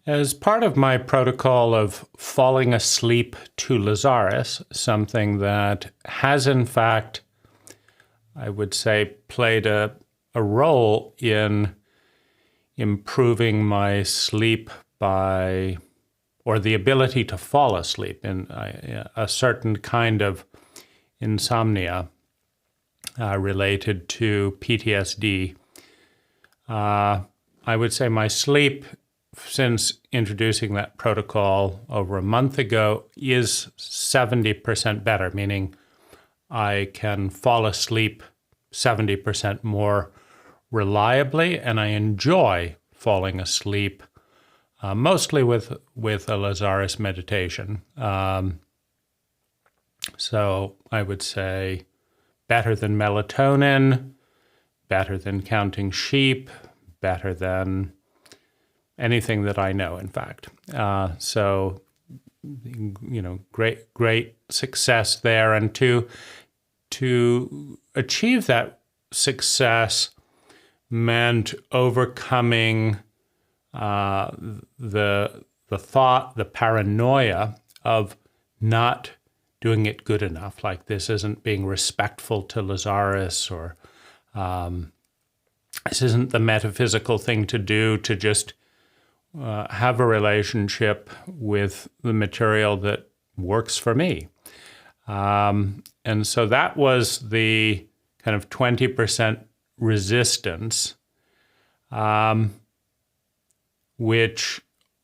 As part of my protocol of falling asleep to Lazaris, something that has in fact, I would say, played a role in improving my sleep or the ability to fall asleep in a certain kind of insomnia related to PTSD. I would say my sleep, since introducing that protocol over a month ago, is 70% better, meaning I can fall asleep 70% more reliably, and I enjoy falling asleep mostly with a Lazaris meditation. So I would say better than melatonin, better than counting sheep, better than anything that I know, in fact. So, great success there. And to achieve that success meant overcoming the paranoia of not doing it good enough. Like, this isn't being respectful to Lazaris, or this isn't the metaphysical thing to do, to just have a relationship with the material that works for me. And so that was the kind of 20% resistance, which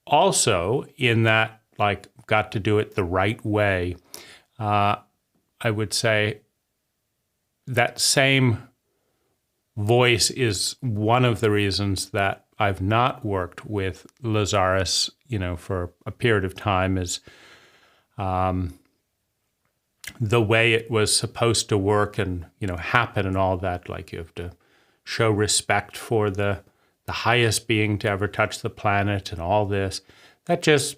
also, in that, like, got to do it the right way, I would say that same voice is one of the reasons that I've not worked with Lazaris, for a period of time, is the way it was supposed to work and, happen and all that. Like, you have to show respect for the highest being to ever touch the planet and all this. That just,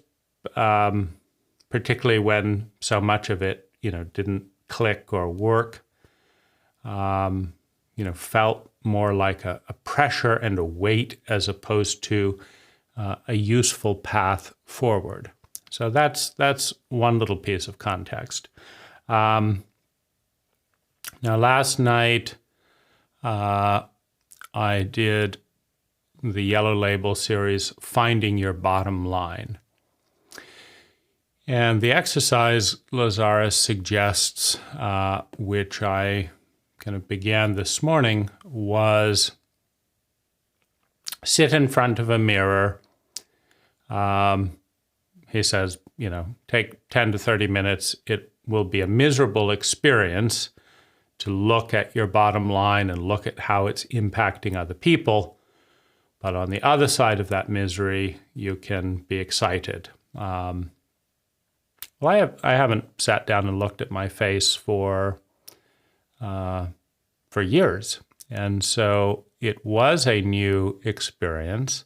particularly when so much of it, didn't click or work, felt more like a pressure and a weight as opposed to a useful path forward. So that's one little piece of context. Now, last night, I did the Yellow Label series, Finding Your Bottom Line. And the exercise Lazaris suggests, which I kind of began this morning, was sit in front of a mirror. He says, take 10 to 30 minutes. It will be a miserable experience to look at your bottom line and look at how it's impacting other people. But on the other side of that misery, you can be excited. Well, I haven't sat down and looked at my face for years, and so it was a new experience.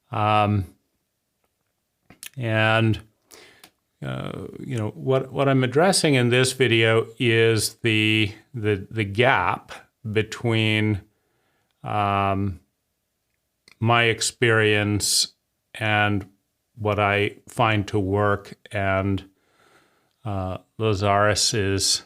What I'm addressing in this video is the gap between my experience and what I find to work, and Lazaris's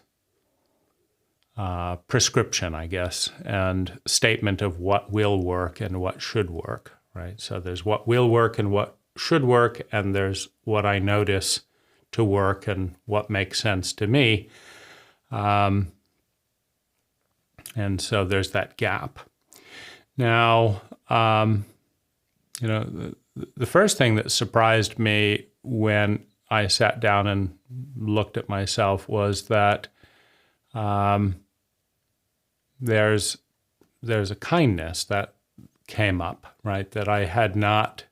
prescription, I guess, and statement of what will work and what should work, right? So there's what will work and what should work, and there's what I notice to work and what makes sense to me. And so there's that gap. Now, the first thing that surprised me when I sat down and looked at myself was that there's a kindness that came up, right, that I had not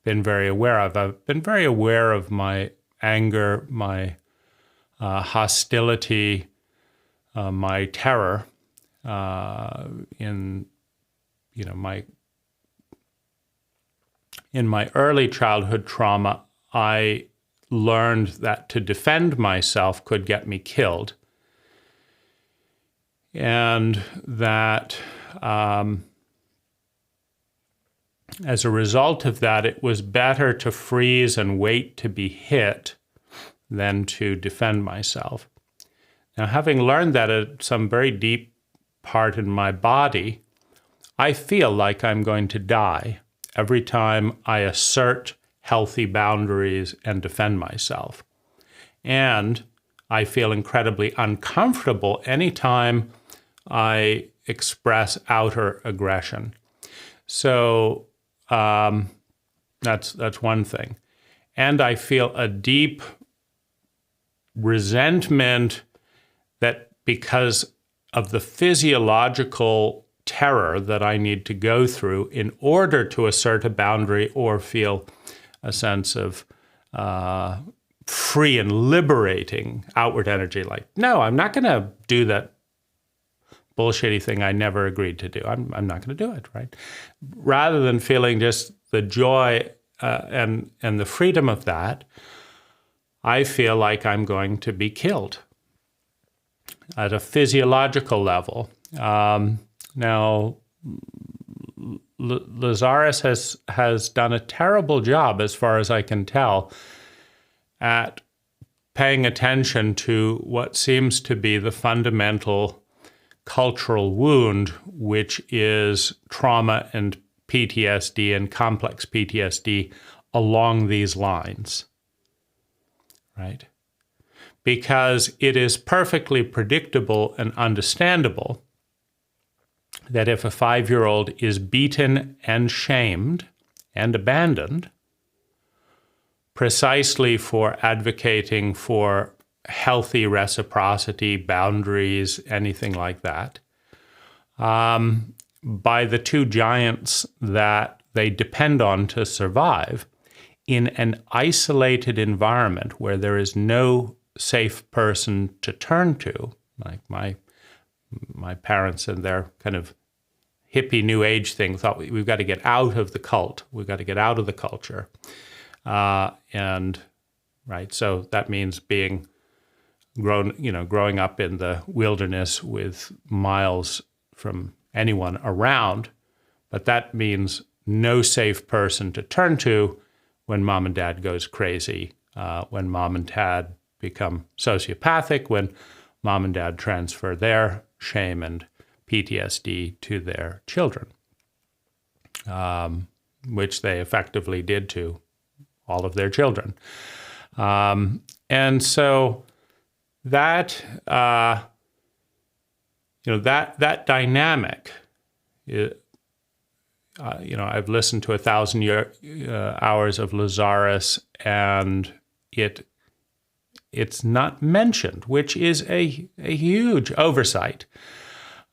been very aware of. I've been very aware of my anger, my hostility, my terror in my early childhood trauma. I learned that to defend myself could get me killed, and that as a result of that, it was better to freeze and wait to be hit than to defend myself. Now, having learned that at some very deep part in my body, I feel like I'm going to die every time I assert healthy boundaries and defend myself. And I feel incredibly uncomfortable anytime I express outer aggression. So that's one thing. And I feel a deep resentment that because of the physiological terror that I need to go through in order to assert a boundary or feel a sense of free and liberating outward energy, like, no, I'm not going to do that bullshitty thing I never agreed to do. I'm not going to do it, right? Rather than feeling just the joy and the freedom of that, I feel like I'm going to be killed at a physiological level. Now, Lazaris has done a terrible job, as far as I can tell, at paying attention to what seems to be the fundamental cultural wound, which is trauma and PTSD and complex PTSD along these lines, right? Because it is perfectly predictable and understandable that if a 5-year-old is beaten and shamed and abandoned precisely for advocating for healthy reciprocity, boundaries, anything like that, by the two giants that they depend on to survive in an isolated environment where there is no safe person to turn to, like my parents and their kind of hippie new age thing thought we've got to get out of the cult, we've got to get out of the culture. And right, so that means being growing up in the wilderness with miles from anyone around, but that means no safe person to turn to when mom and dad goes crazy, when mom and dad become sociopathic, when mom and dad transfer their shame and PTSD to their children, which they effectively did to all of their children. And so that that dynamic, I've listened to 1,000 hours of Lazaris, and it's not mentioned, which is a huge oversight.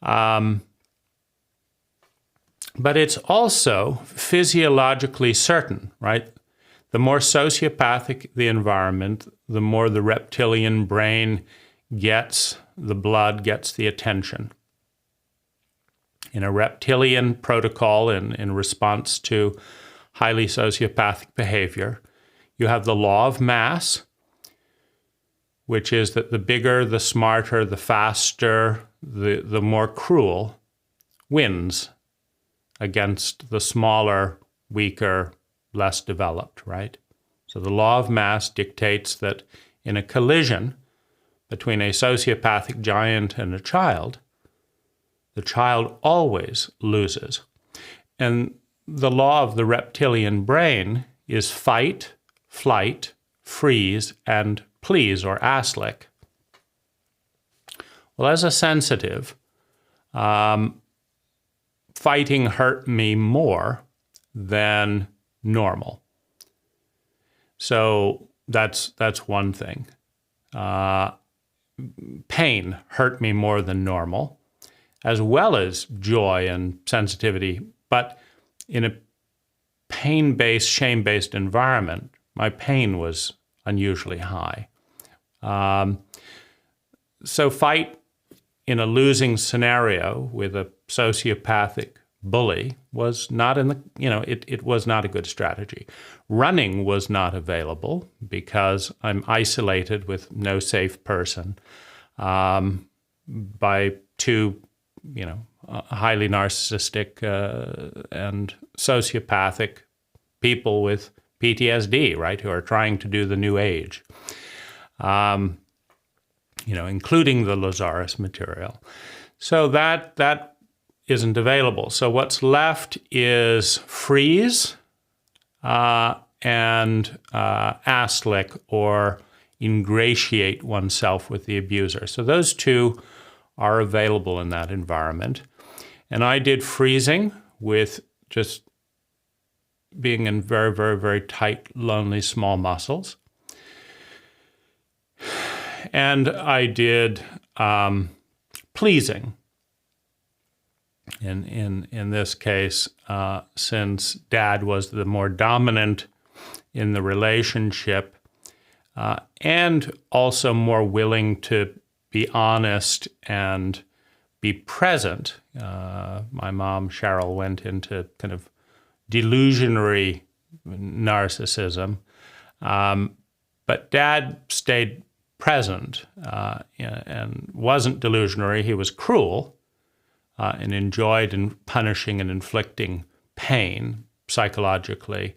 But it's also physiologically certain, right? The more sociopathic the environment, the more the reptilian brain gets the blood, gets the attention. In a reptilian protocol, in response to highly sociopathic behavior, you have the law of mass, which is that the bigger, the smarter, the faster, the more cruel wins against the smaller, weaker, less developed, right? So the law of mass dictates that in a collision between a sociopathic giant and a child, the child always loses. And the law of the reptilian brain is fight, flight, freeze, and please, or ass-lick. Well, as a sensitive, fighting hurt me more than normal. So that's one thing. Pain hurt me more than normal, as well as joy and sensitivity. But in a pain-based, shame-based environment, my pain was unusually high. So fight in a losing scenario with a sociopathic bully was not in the, it was not a good strategy. Running was not available because I'm isolated with no safe person by two highly narcissistic and sociopathic people with PTSD, right, who are trying to do the New Age, including the Lazaris material. So that isn't available. So what's left is freeze and ass lick, or ingratiate oneself with the abuser. So those two are available in that environment. And I did freezing with just being in very, very, very tight, lonely, small muscles. And I did pleasing. In this case, since Dad was the more dominant in the relationship, and also more willing to be honest and be present. My mom, Cheryl, went into kind of delusionary narcissism, but Dad stayed present and wasn't delusionary. He was cruel and enjoyed punishing and inflicting pain psychologically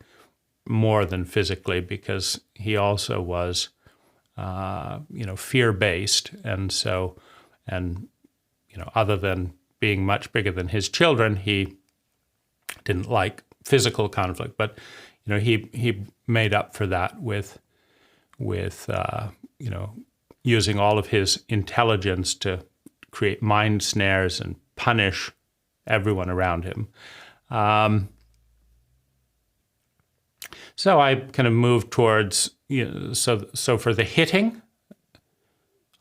more than physically, because he also was, fear-based, and other than being much bigger than his children, he didn't like physical conflict. But he made up for that with using all of his intelligence to create mind snares and punish everyone around him. So I kind of moved towards, so for the hitting,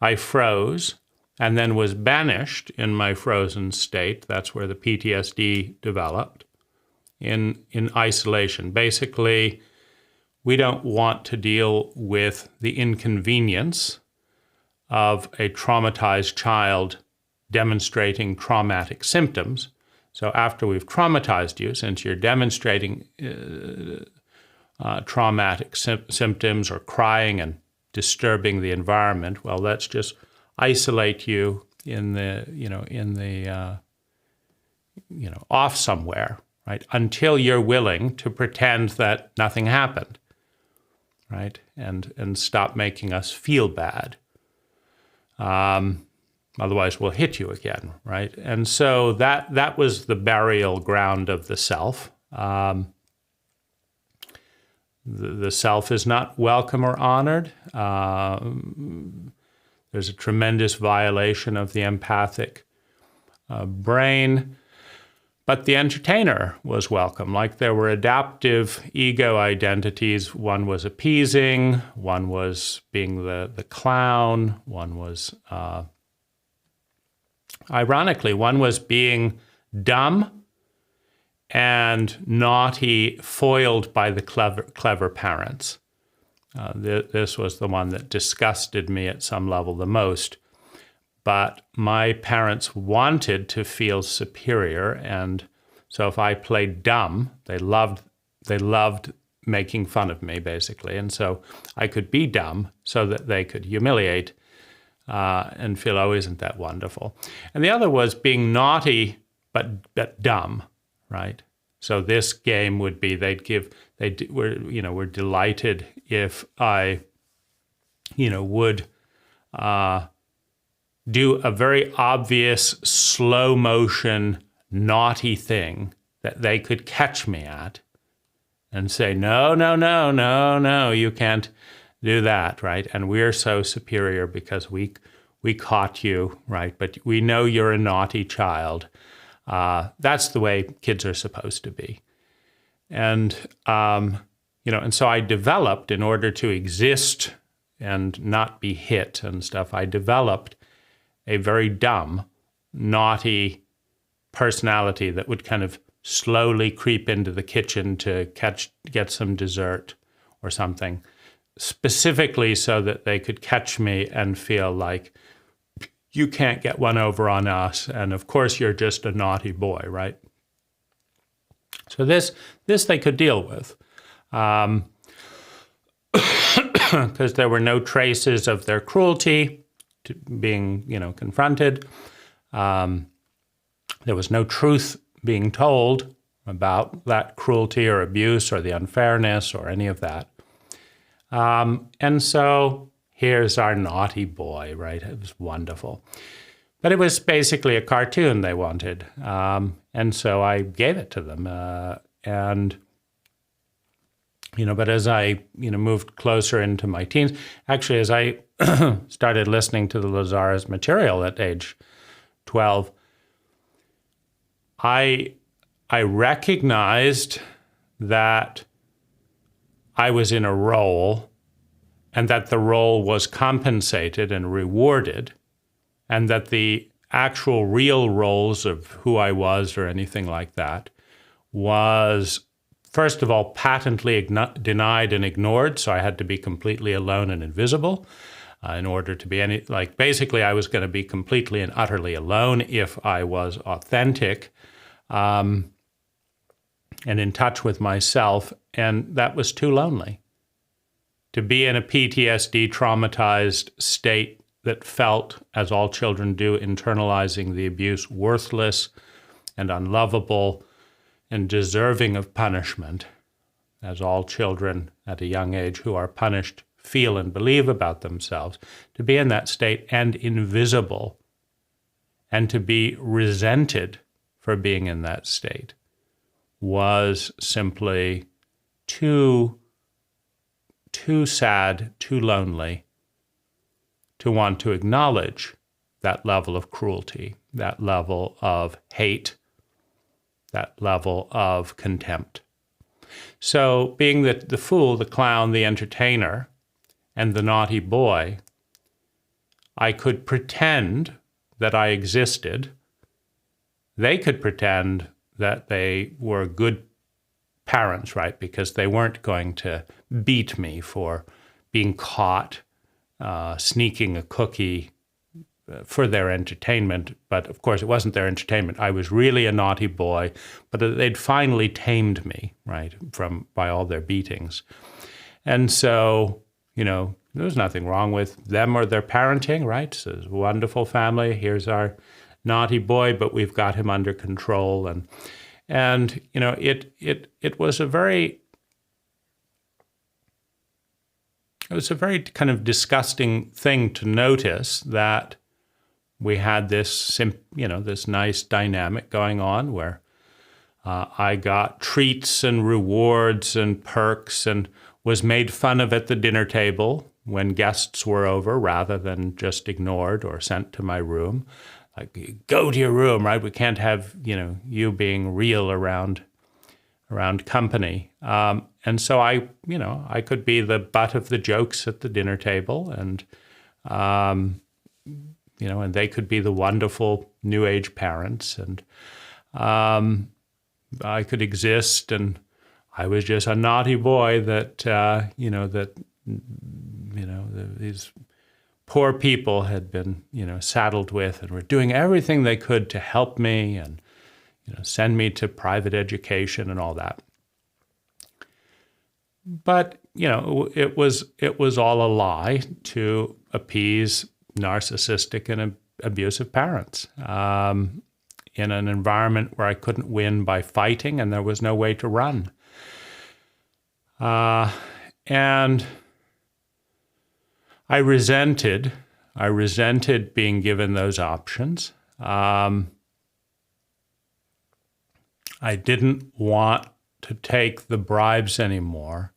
I froze and then was banished in my frozen state. That's where the PTSD developed, in isolation. Basically, we don't want to deal with the inconvenience of a traumatized child demonstrating traumatic symptoms. So after we've traumatized you, since you're demonstrating traumatic symptoms or crying and disturbing the environment, well, let's just isolate you off somewhere, right? Until you're willing to pretend that nothing happened, right? And stop making us feel bad. Otherwise, we'll hit you again, right? And so that was the burial ground of the self. The self is not welcome or honored. There's a tremendous violation of the empathic brain. But the entertainer was welcome. Like, there were adaptive ego identities. One was appeasing, one was being the clown, one was, ironically, one was being dumb and naughty, foiled by the clever parents. This was the one that disgusted me at some level the most. But my parents wanted to feel superior, and so if I played dumb, they loved making fun of me, basically. And so I could be dumb so that they could humiliate and feel, oh, isn't that wonderful? And the other was being naughty but dumb, right? So this game would be were delighted if I, would do a very obvious slow motion naughty thing that they could catch me at and say, no, you can't do that, right? And we're so superior because we caught you, right? But we know you're a naughty child. That's the way kids are supposed to be. And, and so I developed, in order to exist and not be hit and stuff, I developed a very dumb, naughty personality that would kind of slowly creep into the kitchen to get some dessert or something, specifically so that they could catch me and feel like, you can't get one over on us, and of course you're just a naughty boy, right? So this they could deal with, because there were no traces of their cruelty to being, confronted. There was no truth being told about that cruelty or abuse or the unfairness or any of that. And so here's our naughty boy, right? It was wonderful. But it was basically a cartoon they wanted. And so I gave it to them. But as I, moved closer into my teens, actually, as I started listening to the Lazaris material at age 12, I recognized that I was in a role and that the role was compensated and rewarded, and that the actual real roles of who I was or anything like that was, first of all, patently denied and ignored, so I had to be completely alone and invisible in order to be basically I was going to be completely and utterly alone if I was authentic and in touch with myself, and that was too lonely. To be in a PTSD traumatized state that felt, as all children do, internalizing the abuse, worthless and unlovable and deserving of punishment, as all children at a young age who are punished feel and believe about themselves, to be in that state and invisible, and to be resented for being in that state, was simply too sad, too lonely to want to acknowledge that level of cruelty, that level of hate, that level of contempt. So being the fool, the clown, the entertainer, and the naughty boy, I could pretend that I existed. They could pretend that they were good parents, right? Because they weren't going to beat me for being caught sneaking a cookie for their entertainment. But of course, it wasn't their entertainment. I was really a naughty boy, but they'd finally tamed me, right, by all their beatings. And so, there was nothing wrong with them or their parenting, right? So it's a wonderful family. Here's our naughty boy, but we've got him under control. And it was a very kind of disgusting thing to notice that we had this nice dynamic going on where I got treats and rewards and perks and was made fun of at the dinner table when guests were over rather than just ignored or sent to my room. Like, go to your room, right? We can't have, you being real around company. And so I could be the butt of the jokes at the dinner table, and, and they could be the wonderful new age parents, and I could exist, and I was just a naughty boy that, these poor people had been, saddled with and were doing everything they could to help me and, send me to private education and all that. But, it was all a lie to appease narcissistic and abusive parents in an environment where I couldn't win by fighting and there was no way to run. And I resented being given those options. I didn't want to take the bribes anymore.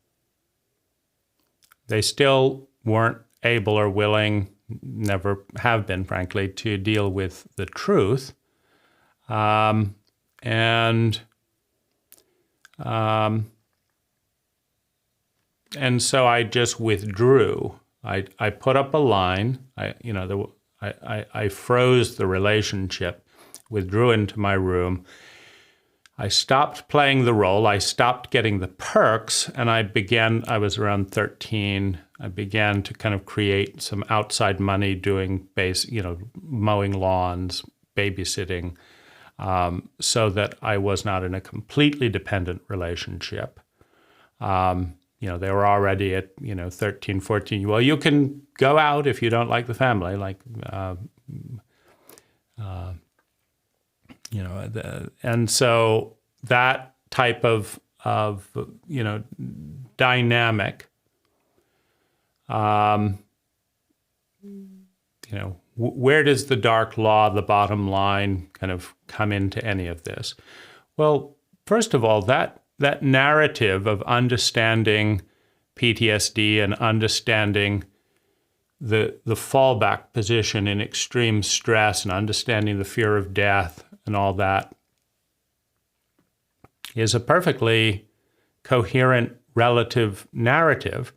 They still weren't able or willing, never have been, frankly, to deal with the truth. And so I just withdrew. I put up a line. I froze the relationship, withdrew into my room. I stopped playing the role. I stopped getting the perks, and I was around 13. I began to kind of create some outside money doing mowing lawns, babysitting, so that I was not in a completely dependent relationship. They were already at, 13, 14. Well, you can go out if you don't like the family, And so that type of dynamic, where does the dark law, the bottom line, kind of come into any of this? Well, first of all, that narrative of understanding PTSD and understanding the fallback position in extreme stress and understanding the fear of death and all that is a perfectly coherent relative narrative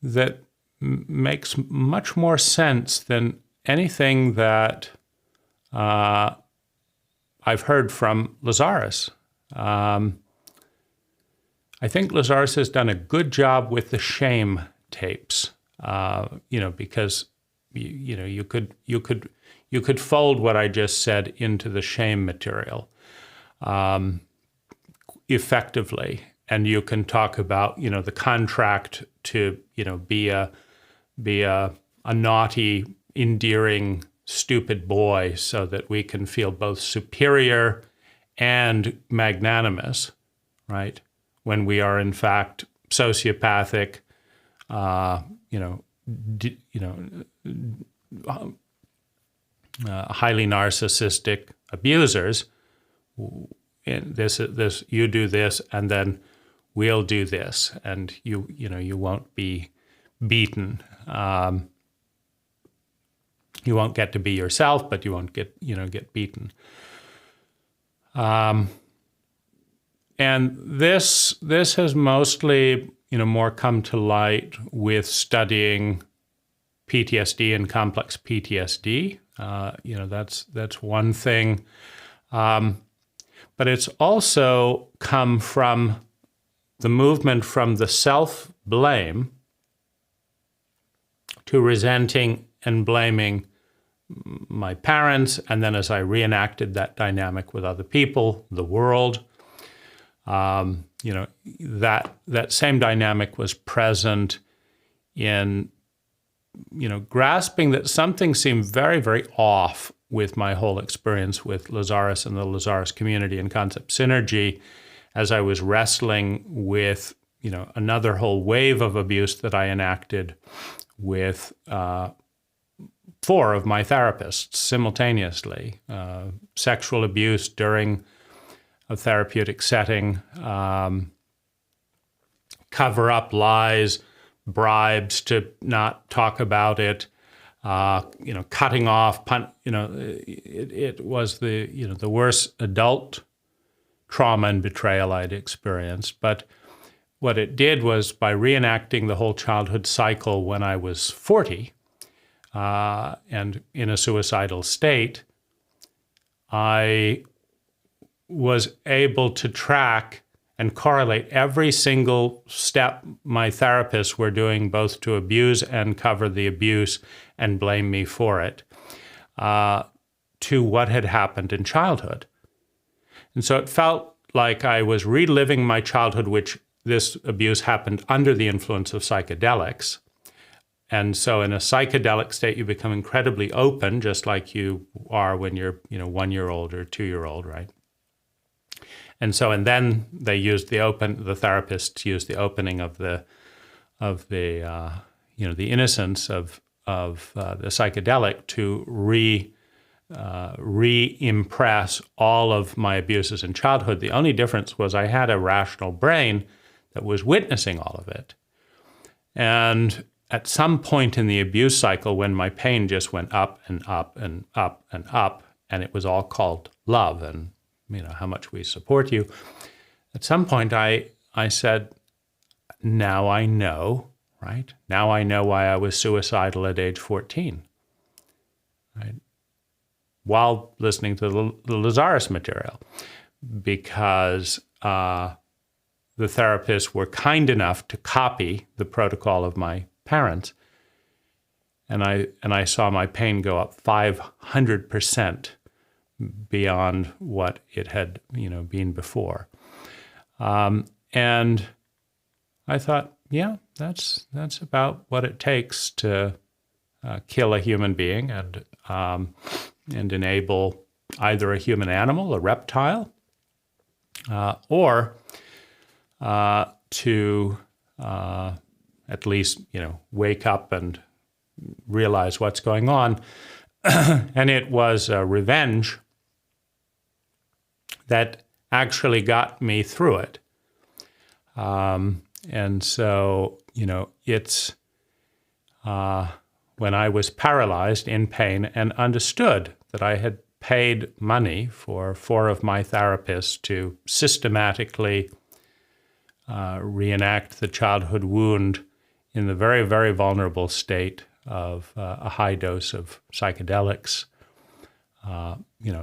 that makes much more sense than anything that I've heard from Lazaris. I think Lazaris has done a good job with the shame tapes, because you could fold what I just said into the shame material effectively, and you can talk about the contract to be a naughty, endearing, stupid boy, so that we can feel both superior and magnanimous, right? When we are in fact sociopathic, highly narcissistic abusers. And this you do this, and then we'll do this, and you won't be beaten. You won't get to be yourself, but you won't get beaten. And this has mostly more come to light with studying PTSD and complex PTSD. That's one thing. But it's also come from the movement from the self-blame to resenting and blaming my parents, and then as I reenacted that dynamic with other people, the world, that same dynamic was present in, grasping that something seemed very, very off with my whole experience with Lazaris and the Lazaris community and concept synergy, as I was wrestling with, another whole wave of abuse that I enacted with 4 of my therapists simultaneously. Sexual abuse during a therapeutic setting, cover-up lies, bribes to not talk about it, cutting off, it was the worst adult trauma and betrayal I'd experienced. But what it did was, by reenacting the whole childhood cycle when I was 40 and in a suicidal state, I was able to track and correlate every single step my therapists were doing, both to abuse and cover the abuse and blame me for it, to what had happened in childhood. And so it felt like I was reliving my childhood, which this abuse happened under the influence of psychedelics. And so in a psychedelic state, you become incredibly open, just like you are when you're 1-year-old or 2-year-old, right? And then they used the therapists used the opening of the innocence of the psychedelic to re-impress all of my abuses in childhood. The only difference was I had a rational brain that was witnessing all of it. And at some point in the abuse cycle, when my pain just went up and up and up and up, and it was all called love and how much we support you, at some point I said, now I know, right? Now I know why I was suicidal at age 14, right? While listening to the Lazaris material, because the therapists were kind enough to copy the protocol of my parents, and I saw my pain go up 500% beyond what it had been before, and I thought, yeah, that's about what it takes to kill a human being and enable either a human animal, a reptile, or to at least, wake up and realize what's going on. And it was revenge that actually got me through it. And so, it's when I was paralyzed in pain and understood that I had paid money for 4 of my therapists to systematically reenact the childhood wound in the very, very vulnerable state of a high dose of psychedelics,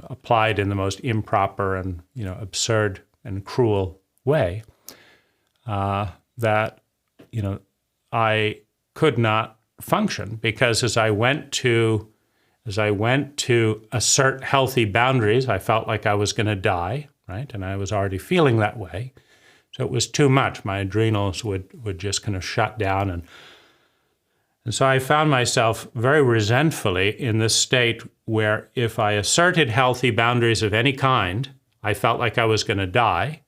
applied in the most improper and, absurd and cruel way, that, I could not function, because as I went to assert healthy boundaries, I felt like I was going to die, right? And I was already feeling that way. So it was too much. My adrenals would just kind of shut down. And so I found myself very resentfully in this state where if I asserted healthy boundaries of any kind, I felt like I was going to die.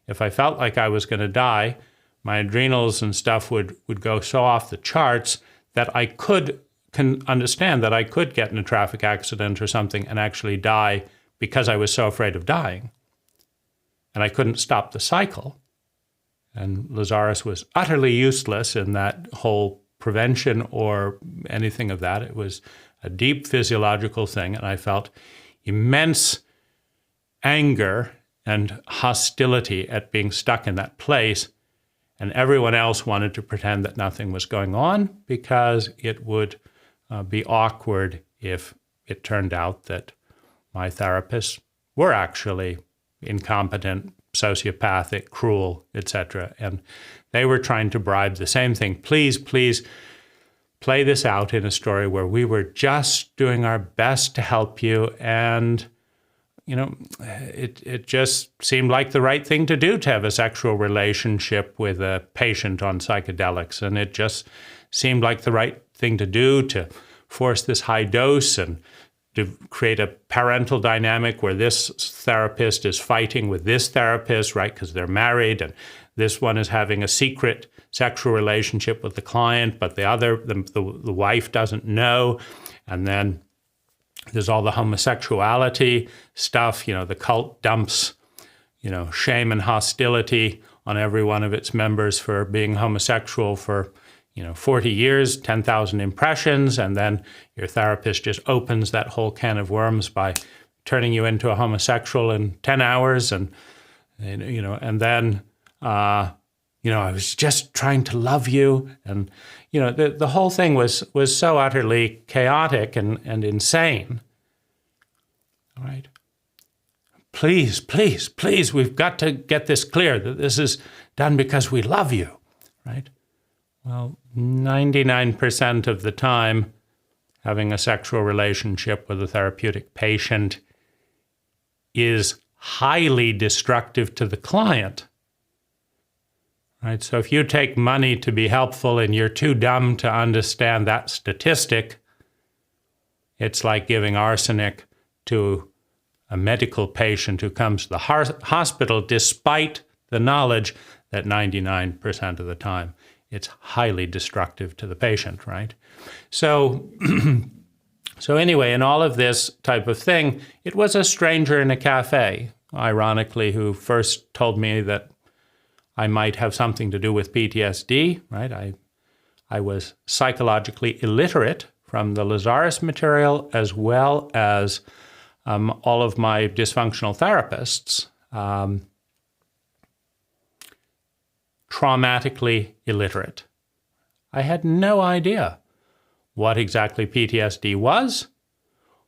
If I felt like I was going to die, my adrenals and stuff would go so off the charts that I can understand that I could get in a traffic accident or something and actually die because I was so afraid of dying. And I couldn't stop the cycle. And Lazaris was utterly useless in that whole prevention or anything of that. It was a deep physiological thing, and I felt immense anger and hostility at being stuck in that place, and everyone else wanted to pretend that nothing was going on because it would be awkward if it turned out that my therapists were actually incompetent, sociopathic, cruel, etc. And they were trying to bribe the same thing. Please, please play this out in a story where we were just doing our best to help you. And, it just seemed like the right thing to do to have a sexual relationship with a patient on psychedelics. And it just seemed like the right thing to do to force this high dose and to create a parental dynamic where this therapist is fighting with this therapist, right, because they're married, and this one is having a secret sexual relationship with the client, but the wife doesn't know. And then there's all the homosexuality stuff, the cult dumps, shame and hostility on every one of its members for being homosexual for 40 years, 10,000 impressions, and then your therapist just opens that whole can of worms by turning you into a homosexual in 10 hours. And then, I was just trying to love you. And, the whole thing was so utterly chaotic and insane. All right. Please, please, please, we've got to get this clear that this is done because we love you, right? Well, 99% of the time, having a sexual relationship with a therapeutic patient is highly destructive to the client. Right? So if you take money to be helpful and you're too dumb to understand that statistic, it's like giving arsenic to a medical patient who comes to the hospital despite the knowledge that 99% of the time it's highly destructive to the patient, right? So, anyway, in all of this type of thing, it was a stranger in a cafe, ironically, who first told me that I might have something to do with PTSD, right? I was psychologically illiterate from the Lazaris material, as well as all of my dysfunctional therapists, traumatically illiterate. I had no idea what exactly PTSD was,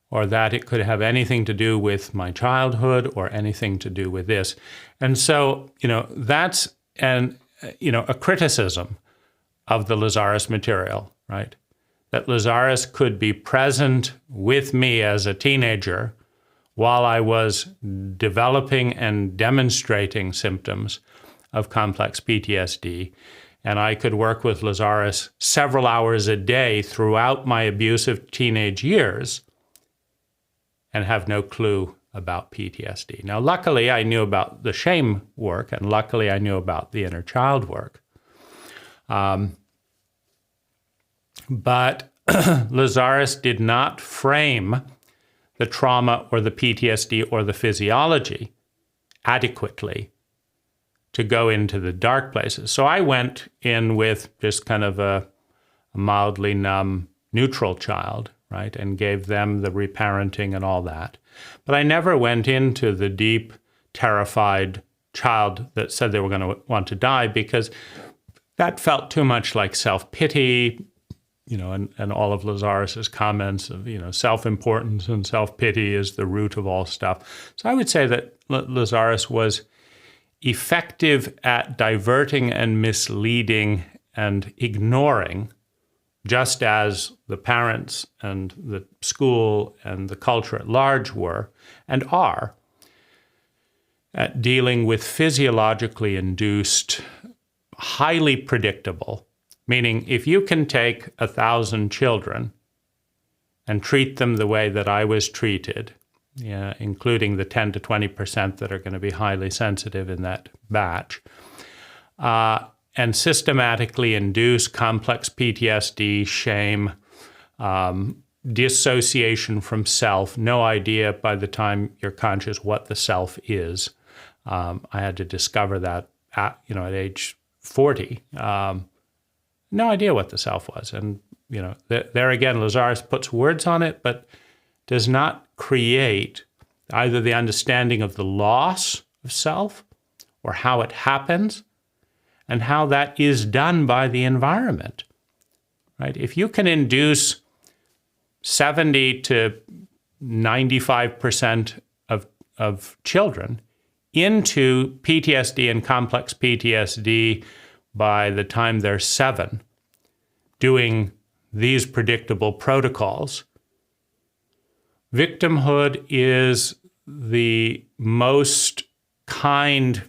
or that it could have anything to do with my childhood or anything to do with this. And so, that's a criticism of the Lazaris material, right? That Lazaris could be present with me as a teenager while I was developing and demonstrating symptoms of complex PTSD, and I could work with Lazaris several hours a day throughout my abusive teenage years, and have no clue about PTSD. Now, luckily, I knew about the shame work, and luckily, I knew about the inner child work. But Lazaris did not frame the trauma or the PTSD or the physiology adequately to go into the dark places. So I went in with just kind of a mildly numb, neutral child, right, and gave them the reparenting and all that. But I never went into the deep, terrified child that said they were going to want to die, because that felt too much like self-pity, and all of Lazaris's comments of, self-importance and self-pity is the root of all stuff. So I would say that Lazaris was effective at diverting and misleading and ignoring, just as the parents and the school and the culture at large were and are, at dealing with physiologically induced, highly predictable, meaning if you can take 1,000 children and treat them the way that I was treated, including the 10 to 20% that are going to be highly sensitive in that batch, and systematically induce complex PTSD, shame, dissociation from self, no idea by the time you're conscious what the self is. I had to discover that at age 40. No idea what the self was. And, there again, Lazaris puts words on it, but does not create either the understanding of the loss of self or how it happens and how that is done by the environment, right? If you can induce 70 to 95% of children into PTSD and complex PTSD by the time they're 7, doing these predictable protocols, victimhood is the most kind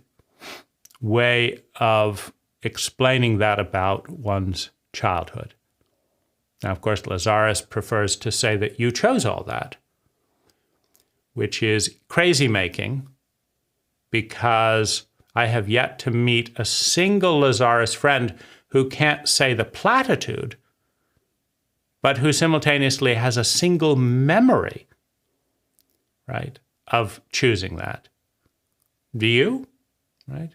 way of explaining that about one's childhood. Now, of course, Lazaris prefers to say that you chose all that, which is crazy-making, because I have yet to meet a single Lazaris friend who can't say the platitude, but who simultaneously has a single memory, right, of choosing that. Do you? Right?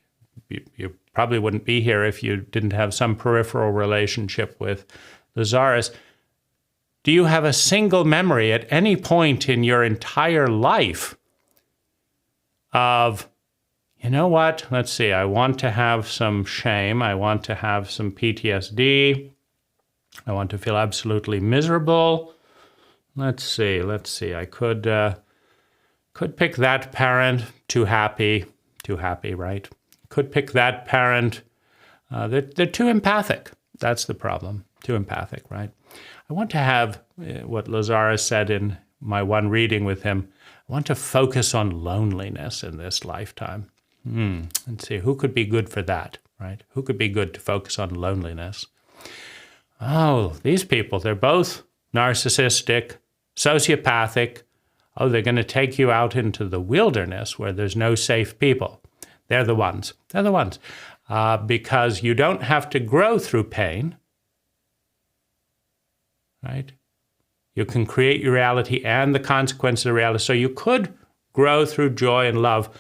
You probably wouldn't be here if you didn't have some peripheral relationship with Lazaris. Do you have a single memory at any point in your entire life of, you know what, let's see, I want to have some shame, I want to have some PTSD, I want to feel absolutely miserable. Let's see, I could pick that parent, too happy, right? Could pick that parent, they're too empathic. That's the problem, too empathic, right? I want to have what Lazaris said in my one reading with him, I want to focus on loneliness in this lifetime. Let's see, who could be good for that, right? Who could be good to focus on loneliness? Oh, these people, they're both narcissistic, sociopathic. Oh, they're going to take you out into the wilderness where there's no safe people. They're the ones. Because you don't have to grow through pain, right? You can create your reality and the consequences of reality. So you could grow through joy and love,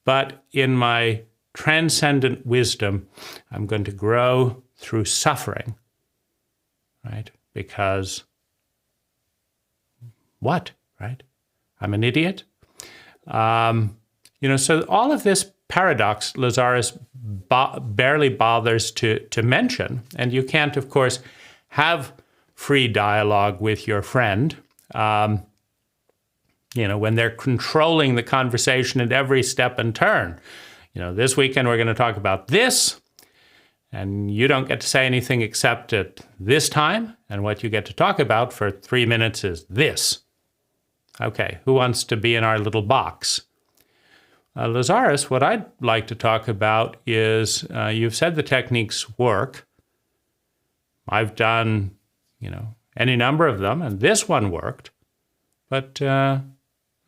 but in my transcendent wisdom, I'm going to grow through suffering, right? Because what, right? I'm an idiot. So all of this paradox, Lazaris barely bothers to mention, and you can't, of course, have free dialogue with your friend, when they're controlling the conversation at every step and turn. This weekend we're going to talk about this, and you don't get to say anything except at this time, and what you get to talk about for 3 minutes is this. Okay, who wants to be in our little box? Lazaris, what I'd like to talk about is, you've said the techniques work. I've done, any number of them, and this one worked. But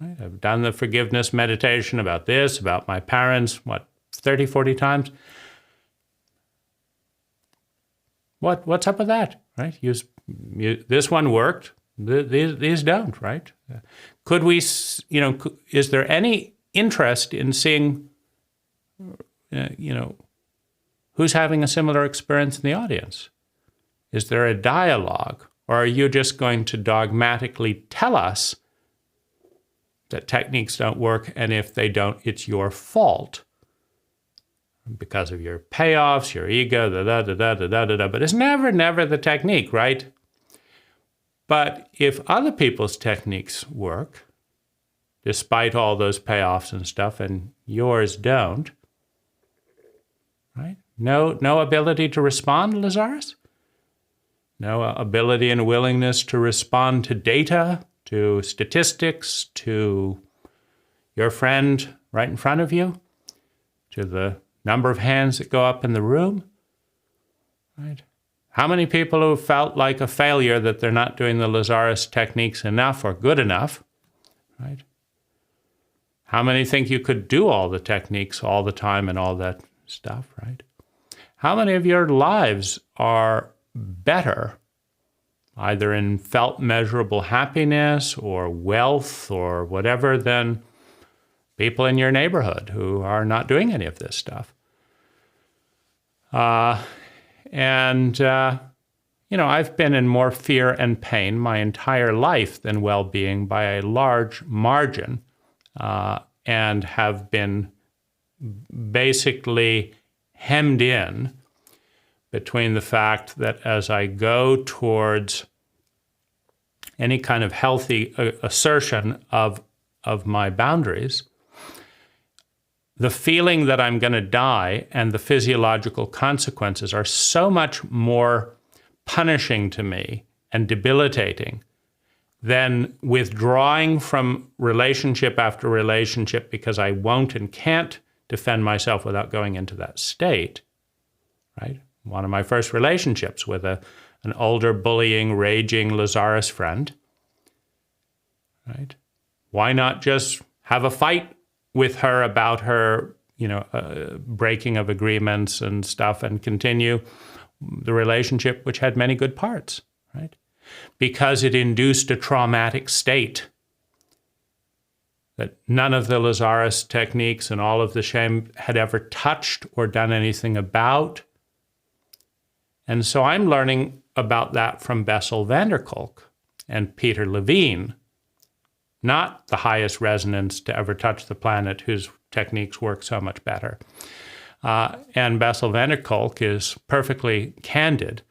Right? I've done the forgiveness meditation about this, about my parents, 30, 40 times. What's up with that, right? This one worked, these don't, right? Could we, is there any interest in seeing, who's having a similar experience in the audience? Is there a dialogue? Or are you just going to dogmatically tell us that techniques don't work, and if they don't, it's your fault because of your payoffs, your ego, but it's never the technique, right? But if other people's techniques work, despite all those payoffs and stuff, and yours don't, right? No ability to respond, Lazaris? No ability and willingness to respond to data, to statistics, to your friend right in front of you, to the number of hands that go up in the room, right? How many people who felt like a failure that they're not doing the Lazaris techniques enough or good enough, right? How many think you could do all the techniques all the time and all that stuff, right? How many of your lives are better, either in felt measurable happiness or wealth or whatever, than people in your neighborhood who are not doing any of this stuff? I've been in more fear and pain my entire life than well-being by a large margin, and have been basically hemmed in between the fact that as I go towards any kind of healthy assertion of my boundaries, the feeling that I'm going to die and the physiological consequences are so much more punishing to me and debilitating than withdrawing from relationship after relationship because I won't and can't defend myself without going into that state, right? One of my first relationships with an older, bullying, raging Lazaris friend, right? Why not just have a fight with her about her, breaking of agreements and stuff and continue the relationship, which had many good parts, right? Because it induced a traumatic state that none of the Lazaris techniques and all of the shame had ever touched or done anything about. And so I'm learning about that from Bessel van der Kolk and Peter Levine, not the highest resonance to ever touch the planet, whose techniques work so much better. And Bessel van der Kolk is perfectly candid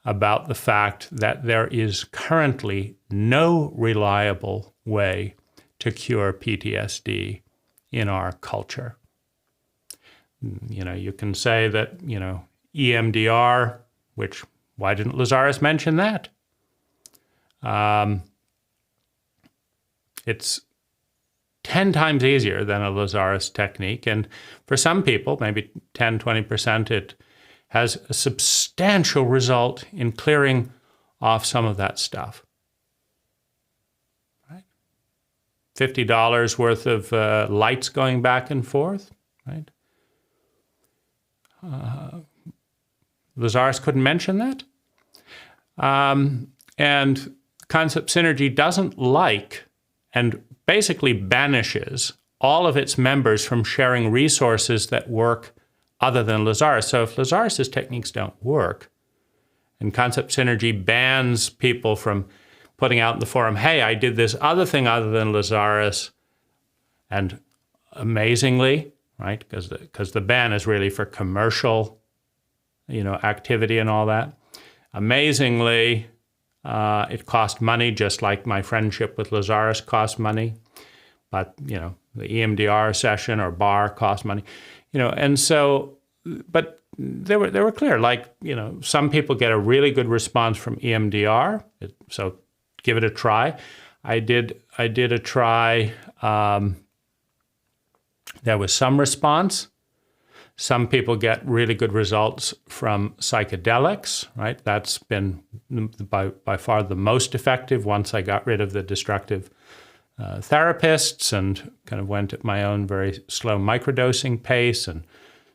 about the fact that there is currently no reliable way to cure PTSD in our culture. You can say that, EMDR, which, why didn't Lazaris mention that? It's 10 times easier than a Lazaris technique. And for some people, maybe 10, 20%, it has a substantial result in clearing off some of that stuff. Right? $50 worth of lights going back and forth, right? Lazaris couldn't mention that. And Concept Synergy doesn't like and basically banishes all of its members from sharing resources that work other than Lazaris. So if Lazaris' techniques don't work, and Concept Synergy bans people from putting out in the forum, hey, I did this other thing other than Lazaris, and amazingly, right, because the ban is really for commercial, activity and all that. Amazingly, it cost money, just like my friendship with Lazaris cost money. But, the EMDR session or bar cost money, and so, but they were clear, like, some people get a really good response from EMDR, so give it a try. I did a try. There was some response. Some people get really good results from psychedelics, right? That's been by far the most effective once I got rid of the destructive therapists and kind of went at my own very slow microdosing pace and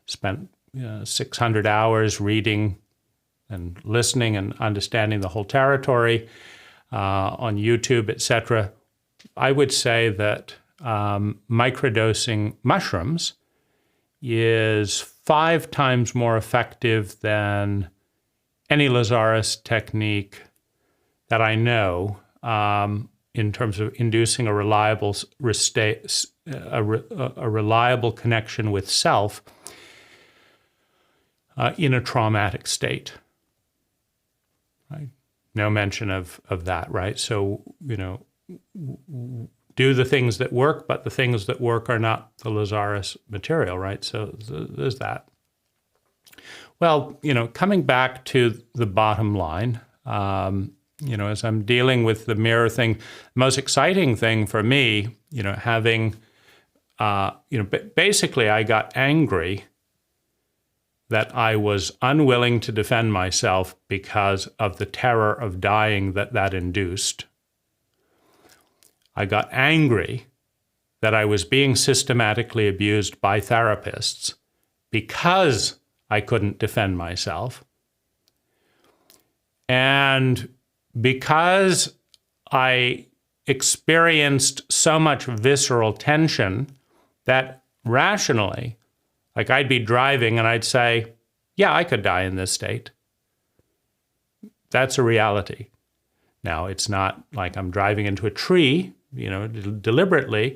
spent 600 hours reading and listening and understanding the whole territory on YouTube, etc. I would say that microdosing mushrooms is 5 times more effective than any Lazaris technique that I know in terms of inducing a reliable connection with self in a traumatic state. Right? No mention of that, right? So, do the things that work, but the things that work are not the Lazaris material, right? So there's that. Well, coming back to the bottom line, as I'm dealing with the mirror thing, the most exciting thing for me, having, basically I got angry that I was unwilling to defend myself because of the terror of dying that induced. I got angry that I was being systematically abused by therapists because I couldn't defend myself. And because I experienced so much visceral tension that rationally, like I'd be driving and I'd say, yeah, I could die in this state. That's a reality. Now, it's not like I'm driving into a tree, deliberately,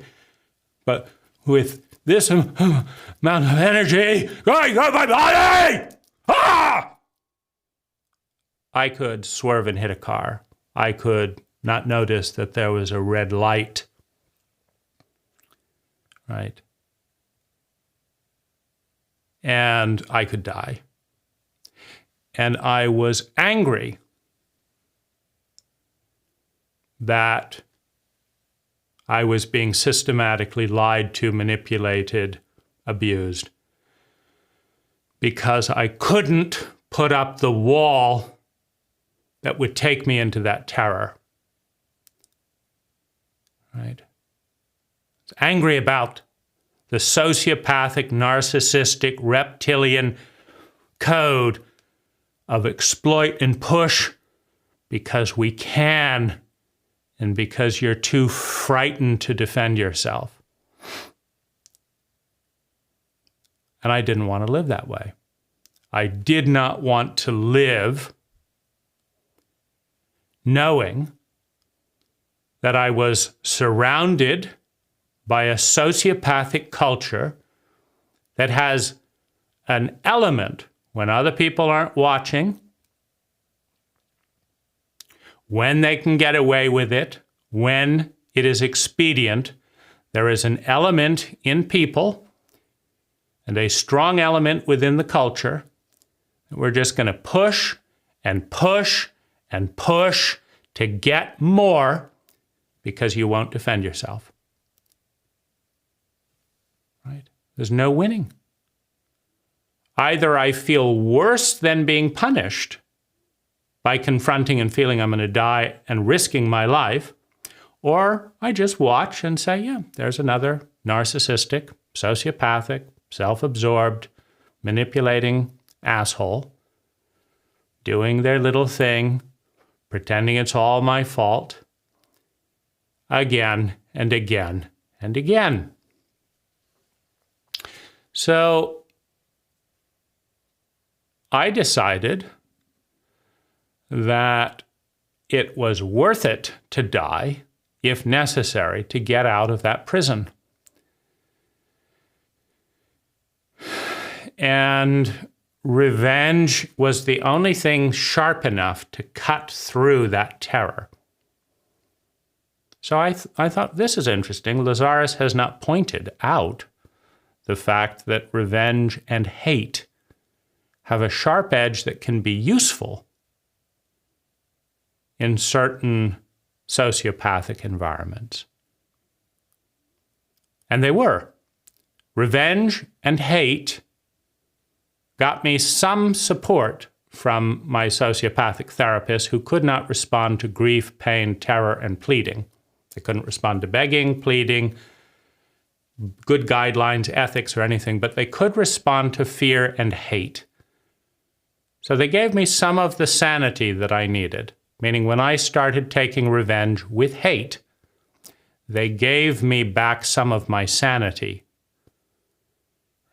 but with this amount of energy going through my body, I could swerve and hit a car. I could not notice that there was a red light, right? And I could die. And I was angry that I was being systematically lied to, manipulated, abused, because I couldn't put up the wall that would take me into that terror. Right? I was angry about the sociopathic, narcissistic, reptilian code of exploit and push because we can and because you're too frightened to defend yourself. And I didn't want to live that way. I did not want to live knowing that I was surrounded by a sociopathic culture that has an element when other people aren't watching, when they can get away with it, when it is expedient. There is an element in people and a strong element within the culture that we're just going to push and push and push to get more because you won't defend yourself. Right? There's no winning. Either I feel worse than being punished by confronting and feeling I'm going to die and risking my life, or I just watch and say, yeah, there's another narcissistic, sociopathic, self-absorbed, manipulating asshole doing their little thing, pretending it's all my fault, again and again and again. So I decided that it was worth it to die, if necessary, to get out of that prison. And revenge was the only thing sharp enough to cut through that terror. So I thought, this is interesting. Lazaris has not pointed out the fact that revenge and hate have a sharp edge that can be useful in certain sociopathic environments. And they were. Revenge and hate got me some support from my sociopathic therapist who could not respond to grief, pain, terror, and pleading. They couldn't respond to begging, pleading, good guidelines, ethics, or anything, but they could respond to fear and hate. So they gave me some of the sanity that I needed, meaning when I started taking revenge with hate, they gave me back some of my sanity,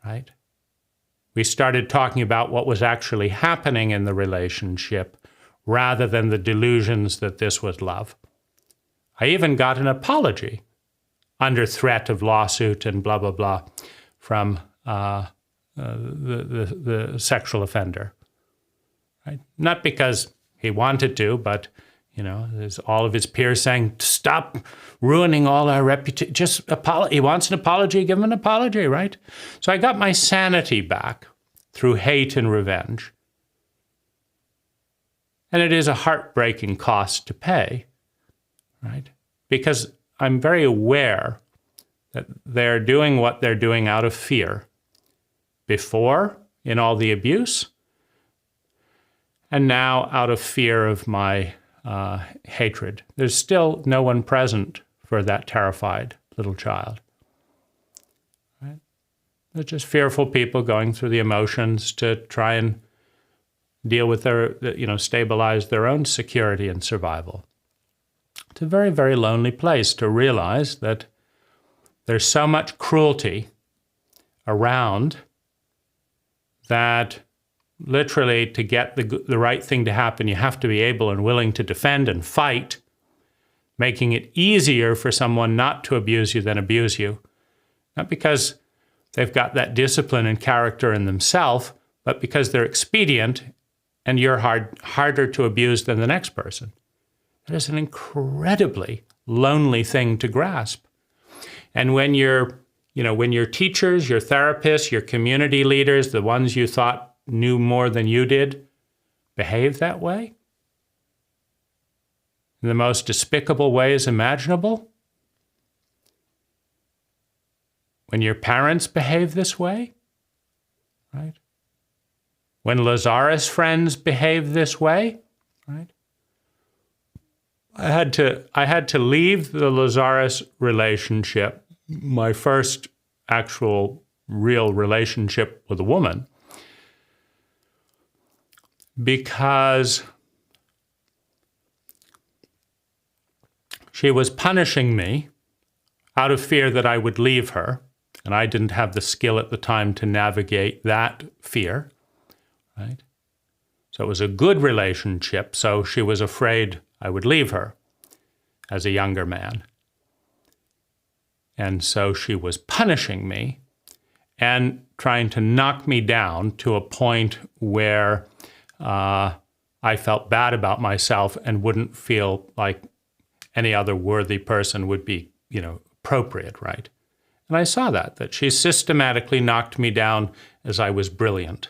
right? We started talking about what was actually happening in the relationship rather than the delusions that this was love. I even got an apology under threat of lawsuit and blah, blah, blah from the sexual offender. Right? Not because he wanted to, but there's all of his peers saying, stop ruining all our reputation. Just he wants an apology, give him an apology, right? So I got my sanity back through hate and revenge. And it is a heartbreaking cost to pay, right? Because I'm very aware that they're doing what they're doing out of fear. Before, in all the abuse, and now out of fear of my hatred. There's still no one present for that terrified little child. Right? They're just fearful people going through the emotions to try and deal with stabilize their own security and survival. It's a very, very lonely place to realize that there's so much cruelty around that literally to get the right thing to happen, you have to be able and willing to defend and fight, making it easier for someone not to abuse you than abuse you. Not because they've got that discipline and character in themselves, but because they're expedient and you're harder to abuse than the next person. That is an incredibly lonely thing to grasp. And when your teachers, your therapists, your community leaders, the ones you thought knew more than you did, behave that way in the most despicable ways imaginable, when your parents behave this way, right? When Lazaris friends behave this way, right? I had to leave the Lazaris relationship, my first actual real relationship with a woman, because she was punishing me out of fear that I would leave her, and I didn't have the skill at the time to navigate that fear, right? So it was a good relationship, so she was afraid I would leave her as a younger man. And so she was punishing me and trying to knock me down to a point where I felt bad about myself and wouldn't feel like any other worthy person would be, appropriate, right? And I saw that she systematically knocked me down as I was brilliant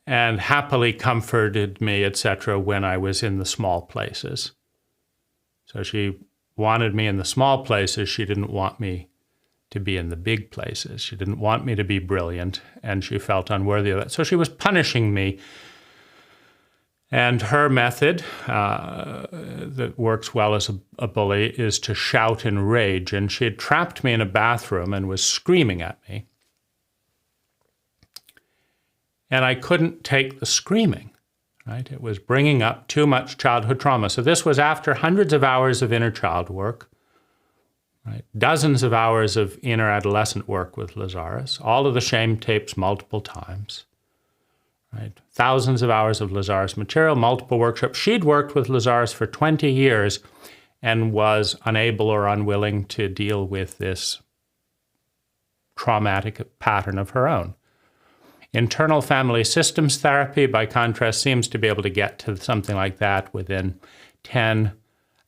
and happily comforted me, etc., when I was in the small places. So she wanted me in the small places. She didn't want me to be in the big places. She didn't want me to be brilliant, and she felt unworthy of that. So she was punishing me. And her method that works well as a bully is to shout and rage. And she had trapped me in a bathroom and was screaming at me. And I couldn't take the screaming, right? It was bringing up too much childhood trauma. So this was after hundreds of hours of inner child work, right? Dozens of hours of inner adolescent work with Lazaris, all of the shame tapes multiple times. Right? Thousands of hours of Lazaris material, multiple workshops. She'd worked with Lazaris for 20 years and was unable or unwilling to deal with this traumatic pattern of her own. Internal family systems therapy, by contrast, seems to be able to get to something like that within 10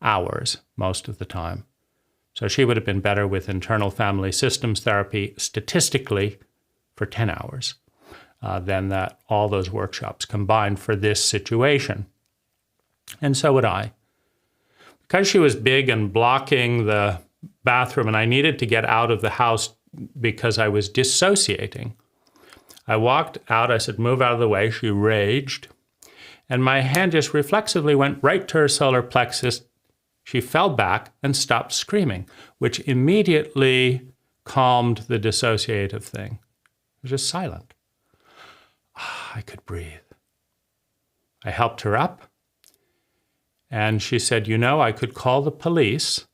hours most of the time. So she would have been better with internal family systems therapy statistically for 10 hours. Than all those workshops combined for this situation. And so would I. Because she was big and blocking the bathroom and I needed to get out of the house because I was dissociating, I walked out, I said, move out of the way. She raged. And my hand just reflexively went right to her solar plexus. she fell back and stopped screaming, which immediately calmed the dissociative thing. It was just silent. I could breathe. I helped her up, and she said, you know, I could call the police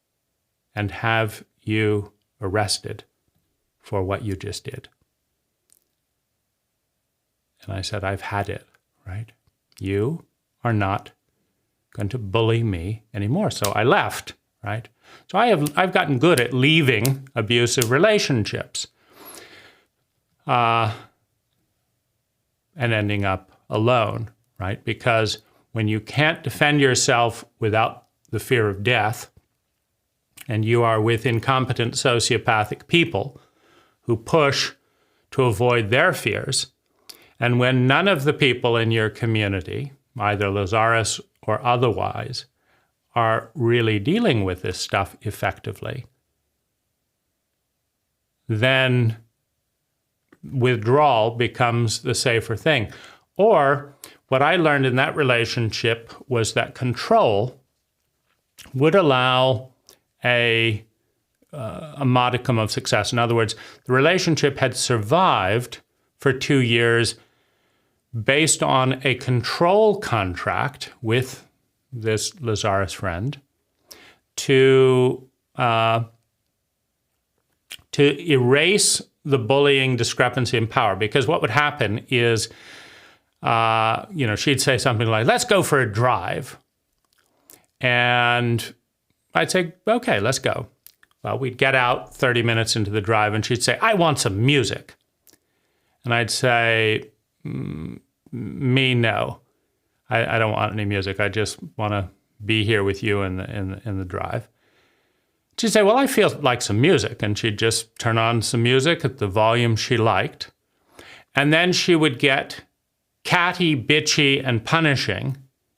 and have you arrested for what you just did. And I said, I've had it, right? You are not going to bully me anymore. So I left, right? So I've gotten good at leaving abusive relationships and ending up alone, right? Because when you can't defend yourself without the fear of death, and you are with incompetent sociopathic people who push to avoid their fears, and when none of the people in your community, either Lazaris or otherwise, are really dealing with this stuff effectively, then withdrawal becomes the safer thing. Or what I learned in that relationship was that control would allow a modicum of success. In other words, the relationship had survived for 2 years based on a control contract with this Lazaris friend to erase the bullying discrepancy in power. Because what would happen is, she'd say something like, let's go for a drive. And I'd say, okay, let's go. Well, we'd get out 30 minutes into the drive and she'd say, I want some music. And I'd say, me, no. I don't want any music. I just want to be here with you in the drive. She'd say, well, I feel like some music. And she'd just turn on some music at the volume she liked. And then she would get catty, bitchy, and punishing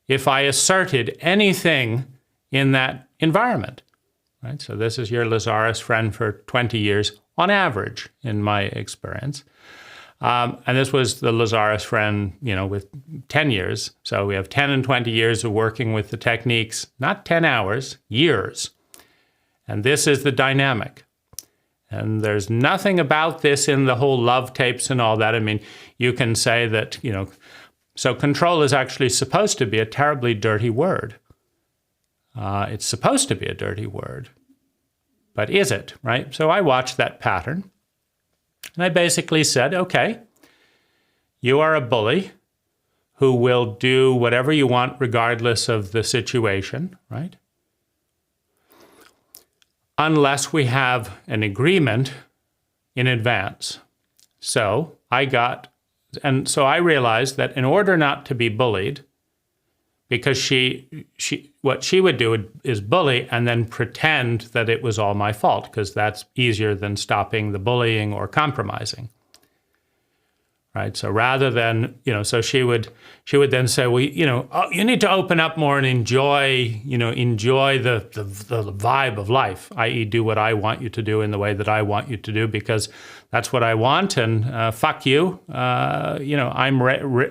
if I asserted anything in that environment. Right? So this is your Lazaris friend for 20 years, on average, in my experience. And this was the Lazaris friend, with 10 years. So we have 10 and 20 years of working with the techniques, not 10 hours, years. And this is the dynamic. And there's nothing about this in the whole love tapes and all that. I mean, you can say that, so control is actually supposed to be a terribly dirty word. It's supposed to be a dirty word. But is it, right? So I watched that pattern. And I basically said, okay, you are a bully who will do whatever you want regardless of the situation, right? Unless we have an agreement in advance. So I realized that in order not to be bullied, because what she would do is bully and then pretend that it was all my fault, because that's easier than stopping the bullying or compromising. Right? So rather than, so she would then say, well, you need to open up more and enjoy the vibe of life, i.e. do what I want you to do in the way that I want you to do, because that's what I want, and fuck you. I'm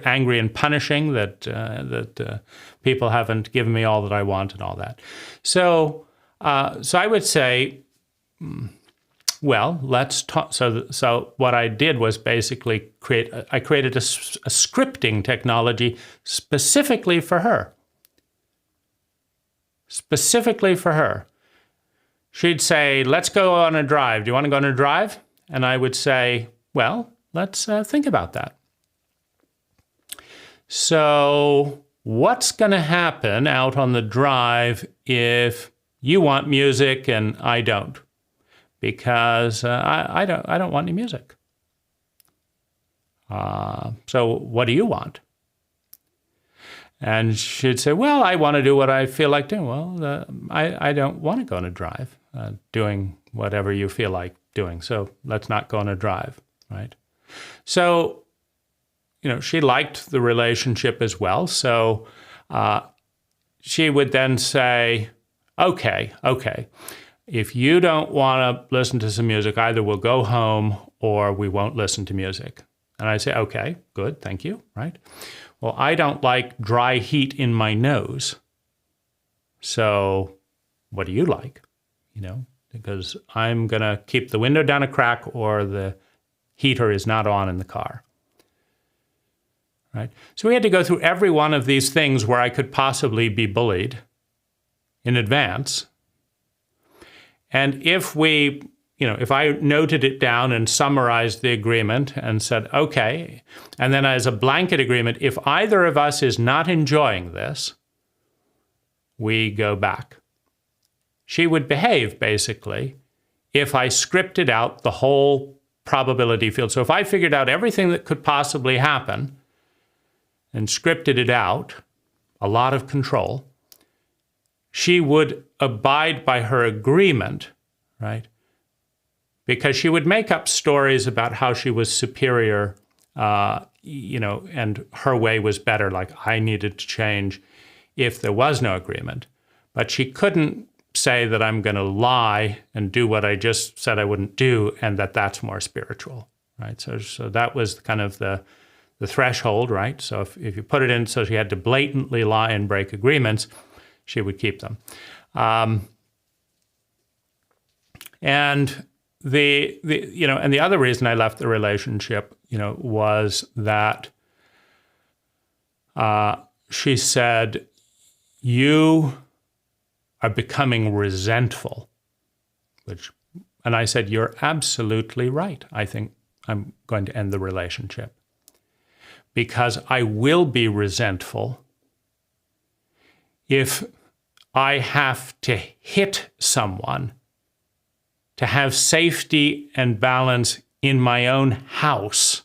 angry and punishing that people haven't given me all that I want and all that. So I would say, well, let's talk. So what I did was basically I created a scripting technology specifically for her. Specifically for her. She'd say, let's go on a drive. Do you want to go on a drive? And I would say, well, let's think about that. So what's going to happen out on the drive if you want music and I don't? Because I don't want any music. So what do you want? And she'd say, well, I want to do what I feel like doing. Well, I don't want to go on a drive doing whatever you feel like doing. So let's not go on a drive, right? So, she liked the relationship as well. So she would then say, okay. If you don't want to listen to some music, either we'll go home or we won't listen to music. And I say, okay, good, thank you, right? Well, I don't like dry heat in my nose. So what do you like? Because I'm going to keep the window down a crack or the heater is not on in the car. Right? So we had to go through every one of these things where I could possibly be bullied in advance. And if I noted it down and summarized the agreement and said, okay, and then as a blanket agreement, if either of us is not enjoying this, we go back. She would behave, basically, if I scripted out the whole probability field. So if I figured out everything that could possibly happen and scripted it out, a lot of control, she would abide by her agreement, right? Because she would make up stories about how she was superior, and her way was better, like I needed to change if there was no agreement. But she couldn't say that I'm going to lie and do what I just said I wouldn't do, and that's more spiritual, right? So that was kind of the threshold, right? So if you put it in, so she had to blatantly lie and break agreements, she would keep them. And the other reason I left the relationship, was that she said, you are becoming resentful, and I said, you're absolutely right. I think I'm going to end the relationship because I will be resentful if I have to hit someone to have safety and balance in my own house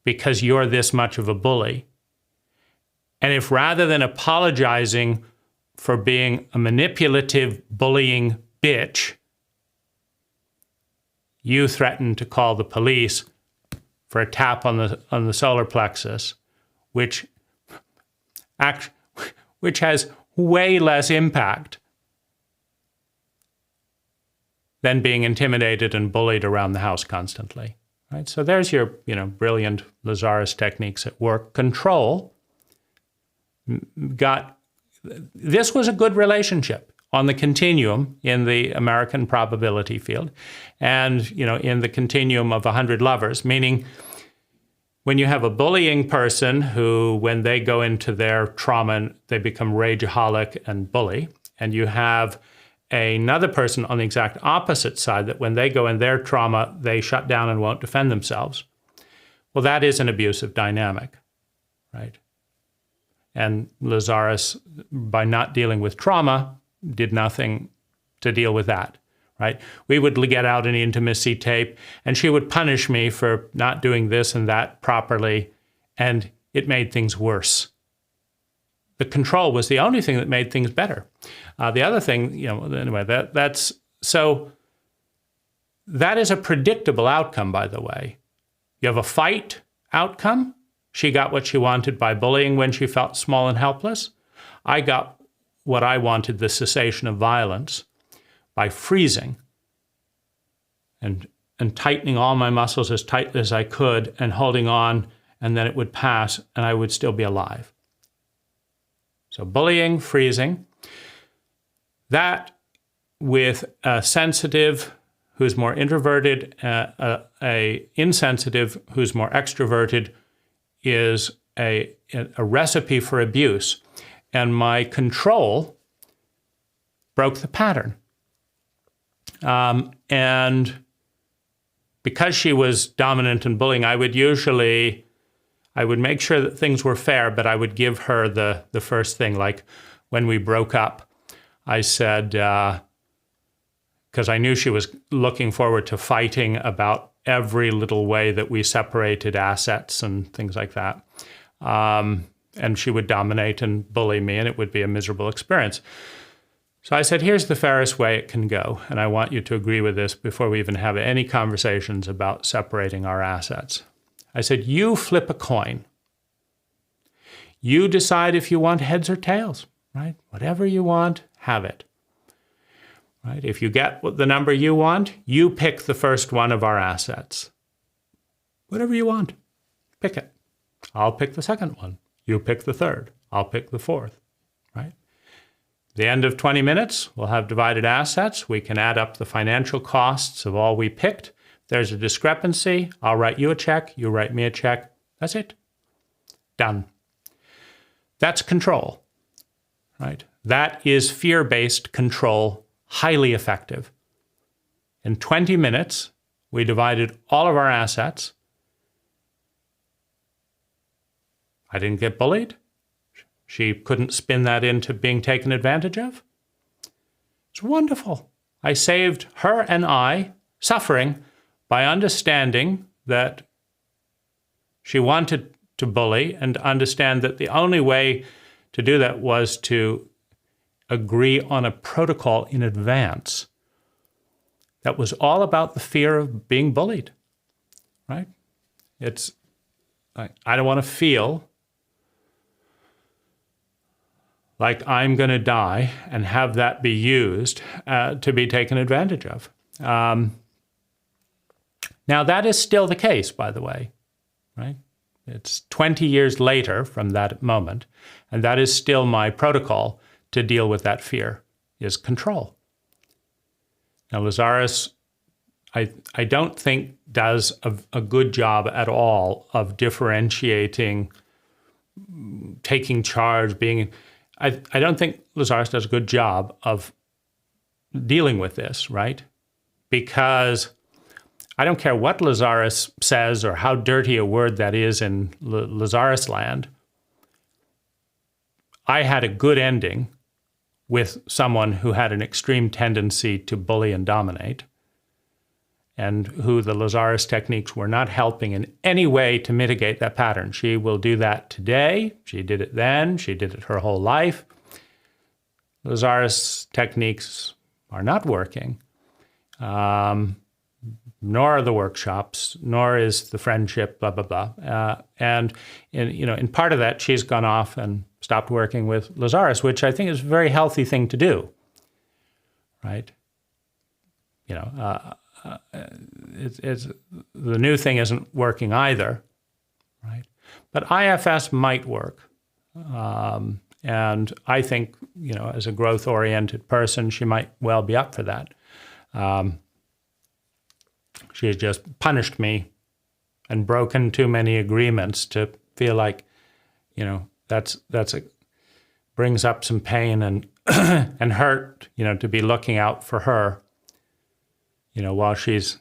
because you're this much of a bully. And if rather than apologizing for being a manipulative, bullying bitch, you threaten to call the police for a tap on the solar plexus, which has way less impact than being intimidated and bullied around the house constantly, right? So there's your, brilliant Lazaris techniques at work. Control this was a good relationship on the continuum in the American probability field and, in the continuum of 100 lovers, meaning when you have a bullying person who, when they go into their trauma, they become rageaholic and bully, and you have another person on the exact opposite side that when they go in their trauma, they shut down and won't defend themselves. Well, that is an abusive dynamic, right? And Lazaris, by not dealing with trauma, did nothing to deal with that, right? We would get out an intimacy tape, and she would punish me for not doing this and that properly, and it made things worse. The control was the only thing that made things better. The other thing, anyway, that is a predictable outcome, by the way. You have a fight outcome. She got what she wanted by bullying when she felt small and helpless. I got what I wanted, the cessation of violence, by freezing and tightening all my muscles as tight as I could and holding on, and then it would pass and I would still be alive. So bullying, freezing. That with a sensitive who's more introverted, a insensitive who's more extroverted, is a recipe for abuse. And my control broke the pattern. And because she was dominant and bullying, I would make sure that things were fair, but I would give her the first thing. Like when we broke up, I said, because I knew she was looking forward to fighting about every little way that we separated assets and things like that. And she would dominate and bully me, and it would be a miserable experience. So I said, here's the fairest way it can go, and I want you to agree with this before we even have any conversations about separating our assets. I said, you flip a coin. You decide if you want heads or tails, right? Whatever you want, have it. Right? If you get the number you want, you pick the first one of our assets. Whatever you want, pick it. I'll pick the second one. You pick the third. I'll pick the fourth, right? the end of 20 minutes, we'll have divided assets. We can add up the financial costs of all we picked. If there's a discrepancy, I'll write you a check, you write me a check. That's it. Done. That's control, right? That is fear-based control, highly effective. In 20 minutes, we divided all of our assets. I didn't get bullied. She couldn't spin that into being taken advantage of. It's wonderful. I saved her and I suffering by understanding that she wanted to bully and understand that the only way to do that was to agree on a protocol in advance that was all about the fear of being bullied, right? It's like, I don't want to feel like I'm going to die and have that be used to be taken advantage of. Now, that is still the case, by the way, right? It's 20 years later from that moment, and that is still my protocol to deal with that fear, is control. Now, Lazaris, I don't think does a good job at all of differentiating, taking charge, being... I don't think Lazaris does a good job of dealing with this, right? Because I don't care what Lazaris says or how dirty a word that is in Lazaris land. I had a good ending with someone who had an extreme tendency to bully and dominate, and who the Lazaris techniques were not helping in any way to mitigate that pattern. She will do that today. She did it then. She did it her whole life. Lazaris techniques are not working, nor are the workshops, nor is the friendship, blah, blah, blah. And in part of that, she's gone off and stopped working with Lazaris, which I think is a very healthy thing to do, right? It's the new thing isn't working either, right? But IFS might work. And I think, as a growth-oriented person, she might well be up for that. She has just punished me and broken too many agreements to feel like, brings up some pain and and hurt, to be looking out for her, while she's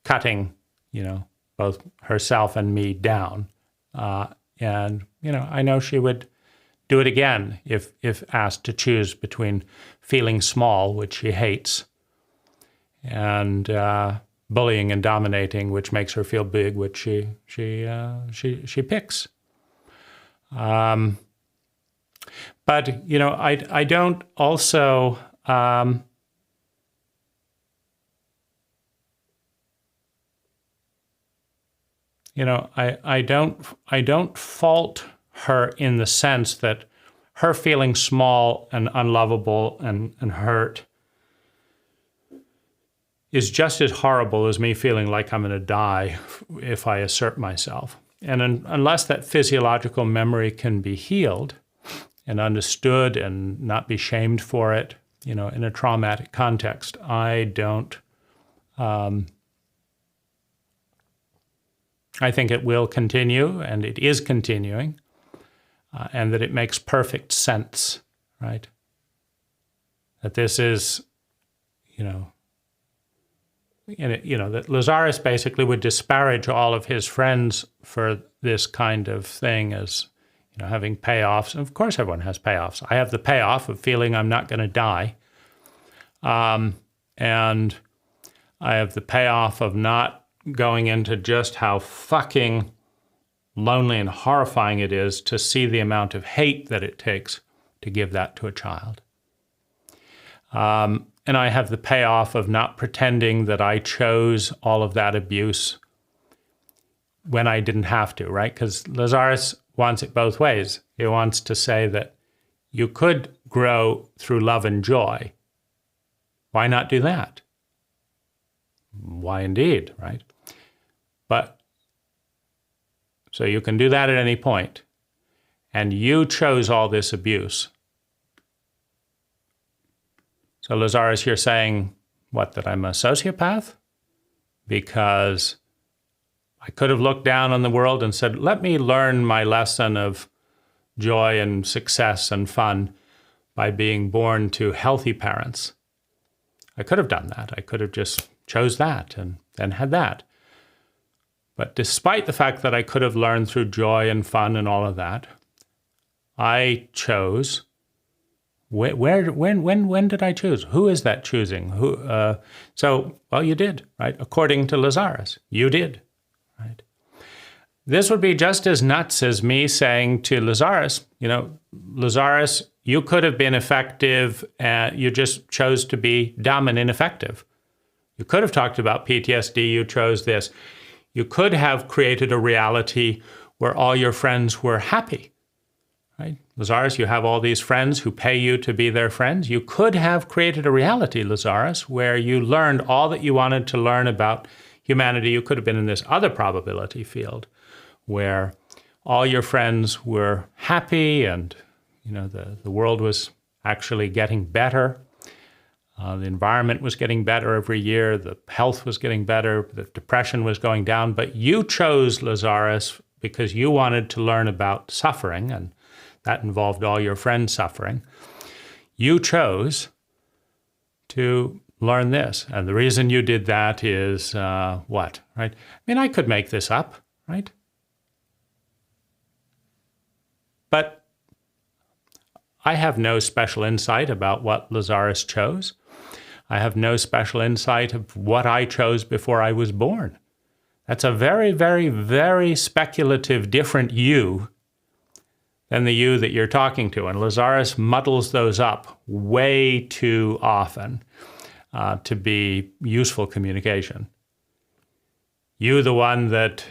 cutting, both herself and me down. And, I know she would do it again if asked to choose between feeling small, which she hates, and bullying and dominating, which makes her feel big, which she picks. But, I don't also... I don't fault her in the sense that her feeling small and unlovable and hurt is just as horrible as me feeling like I'm going to die if I assert myself. And unless that physiological memory can be healed and understood and not be shamed for it, in a traumatic context, I don't... I think it will continue, and it is continuing, and that it makes perfect sense, right? That this is, that Lazaris basically would disparage all of his friends for this kind of thing as, having payoffs. And of course, everyone has payoffs. I have the payoff of feeling I'm not going to die, and I have the payoff of not going into just how fucking lonely and horrifying it is to see the amount of hate that it takes to give that to a child. And I have the payoff of not pretending that I chose all of that abuse when I didn't have to, right? Because Lazaris wants it both ways. He wants to say that you could grow through love and joy. Why not do that? Why indeed, right? But, so you can do that at any point. And you chose all this abuse. So Lazaris, you're saying, what, that I'm a sociopath? Because I could have looked down on the world and said, let me learn my lesson of joy and success and fun by being born to healthy parents. I could have done that. I could have just chose that and then had that. But despite the fact that I could have learned through joy and fun and all of that, I chose. When did I choose? Who is that choosing? Well, you did, right? According to Lazaris, you did, right? This would be just as nuts as me saying to Lazaris, Lazaris, you could have been effective, you just chose to be dumb and ineffective. You could have talked about PTSD, you chose this. You could have created a reality where all your friends were happy, right? Lazaris, you have all these friends who pay you to be their friends. You could have created a reality, Lazaris, where you learned all that you wanted to learn about humanity. You could have been in this other probability field where all your friends were happy and the world was actually getting better. The environment was getting better every year. The health was getting better. The depression was going down. But you chose, Lazaris, because you wanted to learn about suffering, and that involved all your friends suffering. You chose to learn this. And the reason you did that is what, right? I mean, I could make this up, right? But I have no special insight about what Lazaris chose. I have no special insight of what I chose before I was born. That's a very, very, very speculative, different you than the you that you're talking to. And Lazaris muddles those up way too often to be useful communication. You, the one that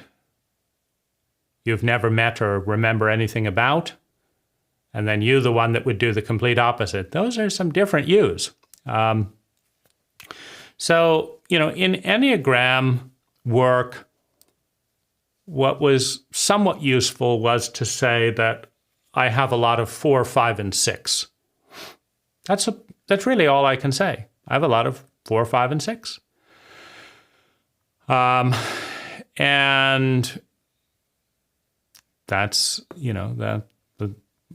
you've never met or remember anything about, and then you, the one that would do the complete opposite. Those are some different yous. So, in Enneagram work, what was somewhat useful was to say that I have a lot of 4, 5, and 6. That's really all I can say. I have a lot of 4, 5, and 6. And that's,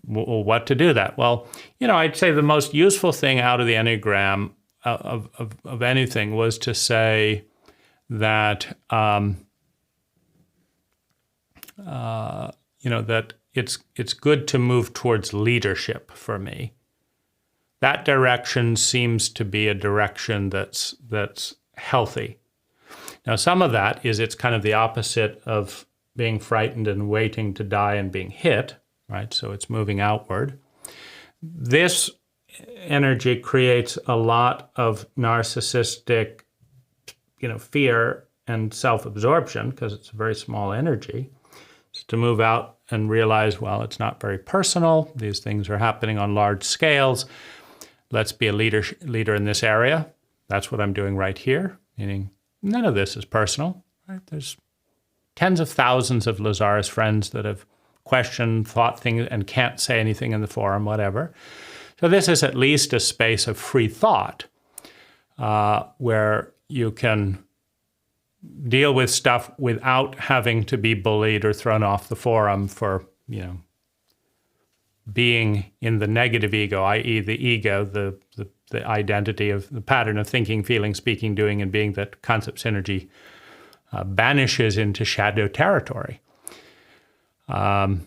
what to do that? Well, I'd say the most useful thing out of the Enneagram of anything was to say that, that it's good to move towards leadership for me. That direction seems to be a direction that's healthy. Now, some of that is it's kind of the opposite of being frightened and waiting to die and being hit, right? So it's moving outward. This energy creates a lot of narcissistic, fear and self-absorption because it's a very small energy. It's to move out and realize, well, it's not very personal. These things are happening on large scales. Let's be a leader in this area. That's what I'm doing right here, meaning none of this is personal, right? There's tens of thousands of Lazaris friends that have questioned, thought things, and can't say anything in the forum, whatever. So this is at least a space of free thought where you can deal with stuff without having to be bullied or thrown off the forum for, being in the negative ego, i.e. the ego, the identity of the pattern of thinking, feeling, speaking, doing, and being that concept synergy banishes into shadow territory. That's,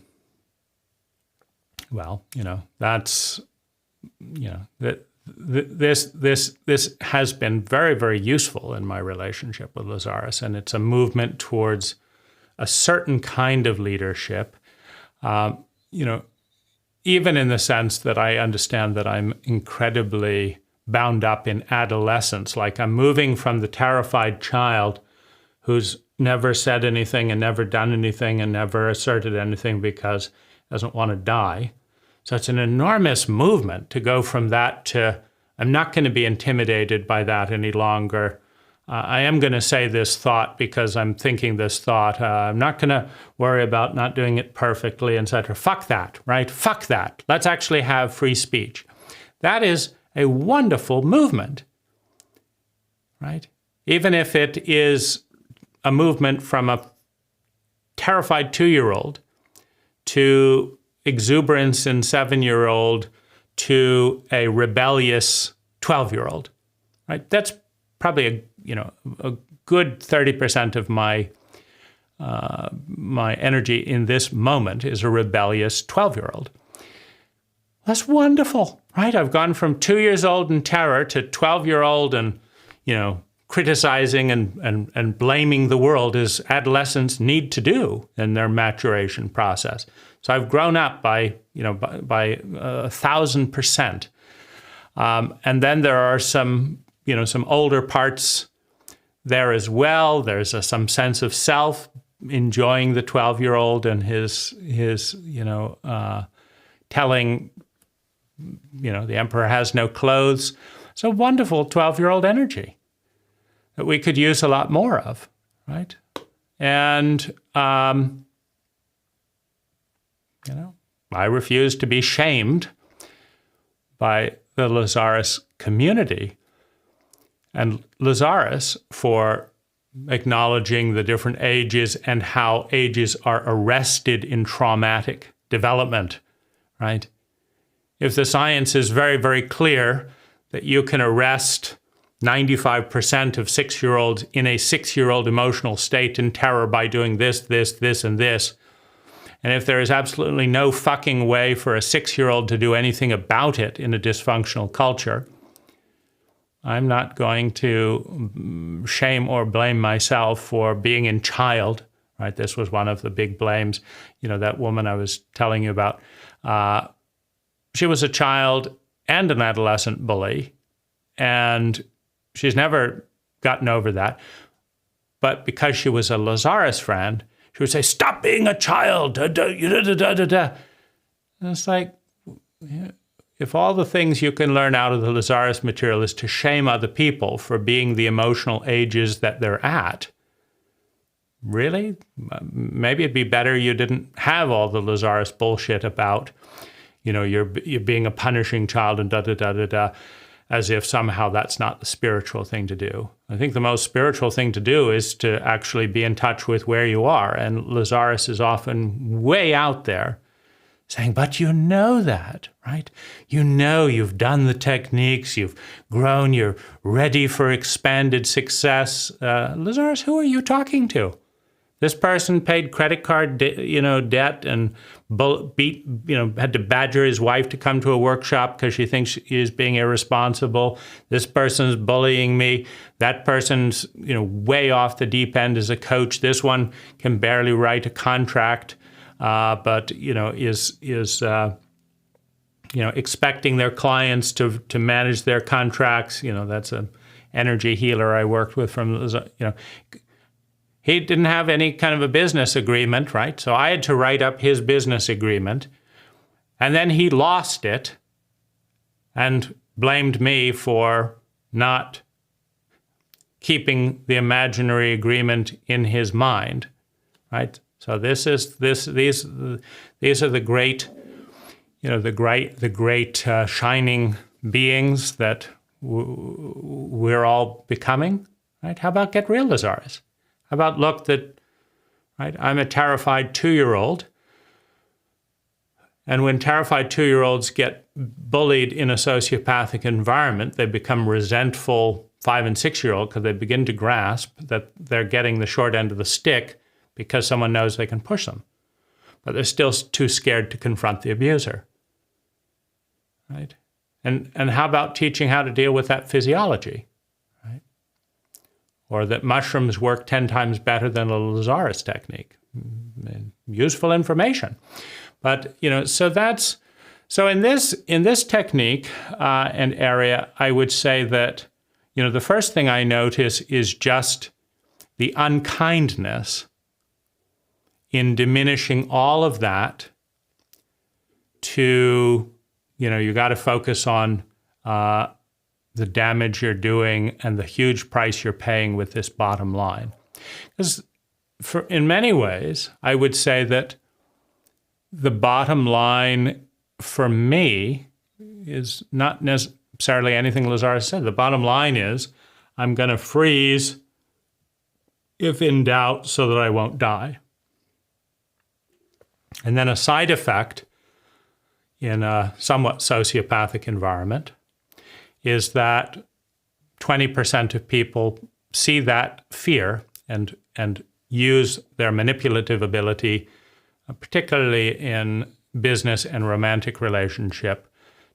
this has been very, very useful in my relationship with Lazaris, and it's a movement towards a certain kind of leadership, even in the sense that I understand that I'm incredibly bound up in adolescence, like I'm moving from the terrified child who's never said anything and never done anything and never asserted anything because he doesn't want to die. So it's an enormous movement to go from that to, I'm not going to be intimidated by that any longer. I am going to say this thought because I'm thinking this thought. I'm not going to worry about not doing it perfectly, etc. Fuck that, right? Fuck that. Let's actually have free speech. That is a wonderful movement, right? Even if it is a movement from a terrified 2-year-old to exuberance in 7-year-old to a rebellious 12-year-old, right? That's probably a good 30% of my energy in this moment is a rebellious 12-year-old. That's wonderful, right? I've gone from 2 years old in terror to 12-year-old and, criticizing and blaming the world as adolescents need to do in their maturation process. So I've grown up by 1,000%. And then there are some older parts there as well. There's some sense of self, enjoying the 12-year-old and his telling, the emperor has no clothes. It's a wonderful 12-year-old energy that we could use a lot more of, right? And, I refuse to be shamed by the Lazaris community. And Lazaris, for acknowledging the different ages and how ages are arrested in traumatic development, right? If the science is very, very clear that you can arrest 95% of 6-year-olds in a 6-year-old emotional state in terror by doing this, this, this, and this, and if there is absolutely no fucking way for a 6-year-old to do anything about it in a dysfunctional culture, I'm not going to shame or blame myself for being in child, right? This was one of the big blames. That woman I was telling you about, she was a child and an adolescent bully, and she's never gotten over that. But because she was a Lazaris friend, she would say, "Stop being a child." And it's like, if all the things you can learn out of the Lazaris material is to shame other people for being the emotional ages that they're at, really? Maybe it'd be better you didn't have all the Lazaris bullshit about, you're being a punishing child and as if somehow that's not the spiritual thing to do. I think the most spiritual thing to do is to actually be in touch with where you are. And Lazaris is often way out there saying, but you know that, right? You've done the techniques, you've grown, you're ready for expanded success. Lazaris, who are you talking to? This person paid credit card, debt and had to badger his wife to come to a workshop because she thinks he's being irresponsible. This person's bullying me. That person's, way off the deep end as a coach. This one can barely write a contract, but is expecting their clients to manage their contracts. That's an energy healer I worked with from, he didn't have any kind of a business agreement, right? So I had to write up his business agreement. And then he lost it and blamed me for not keeping the imaginary agreement in his mind, right? So these are the great, the great shining beings that we're all becoming, right? How about get real, Lazaris? How about look that, right, I'm a terrified 2-year-old, and when terrified 2-year-olds get bullied in a sociopathic environment, they become resentful 5- and 6-year-old because they begin to grasp that they're getting the short end of the stick because someone knows they can push them. But they're still too scared to confront the abuser, right? And how about teaching how to deal with that physiology? Or that mushrooms work 10 times better than a Lazaris technique. Useful information. But, so in this technique and area, I would say that, the first thing I notice is just the unkindness in diminishing all of that to, you got to focus on the damage you're doing and the huge price you're paying with this bottom line. Because in many ways, I would say that the bottom line for me is not necessarily anything Lazaris said. The bottom line is, I'm going to freeze if in doubt so that I won't die. And then a side effect in a somewhat sociopathic environment is that 20% of people see that fear and use their manipulative ability, particularly in business and romantic relationship,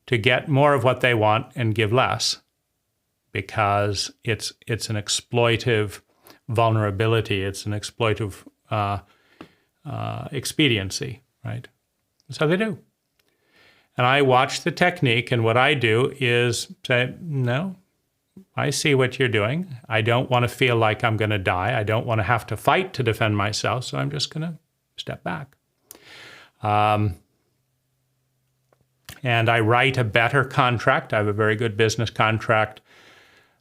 to get more of what they want and give less, because it's an exploitive vulnerability. It's an exploitive expediency, right? That's how they do. And I watch the technique, and what I do is say, no, I see what you're doing. I don't want to feel like I'm going to die. I don't want to have to fight to defend myself, so I'm just going to step back. And I write a better contract. I have a very good business contract.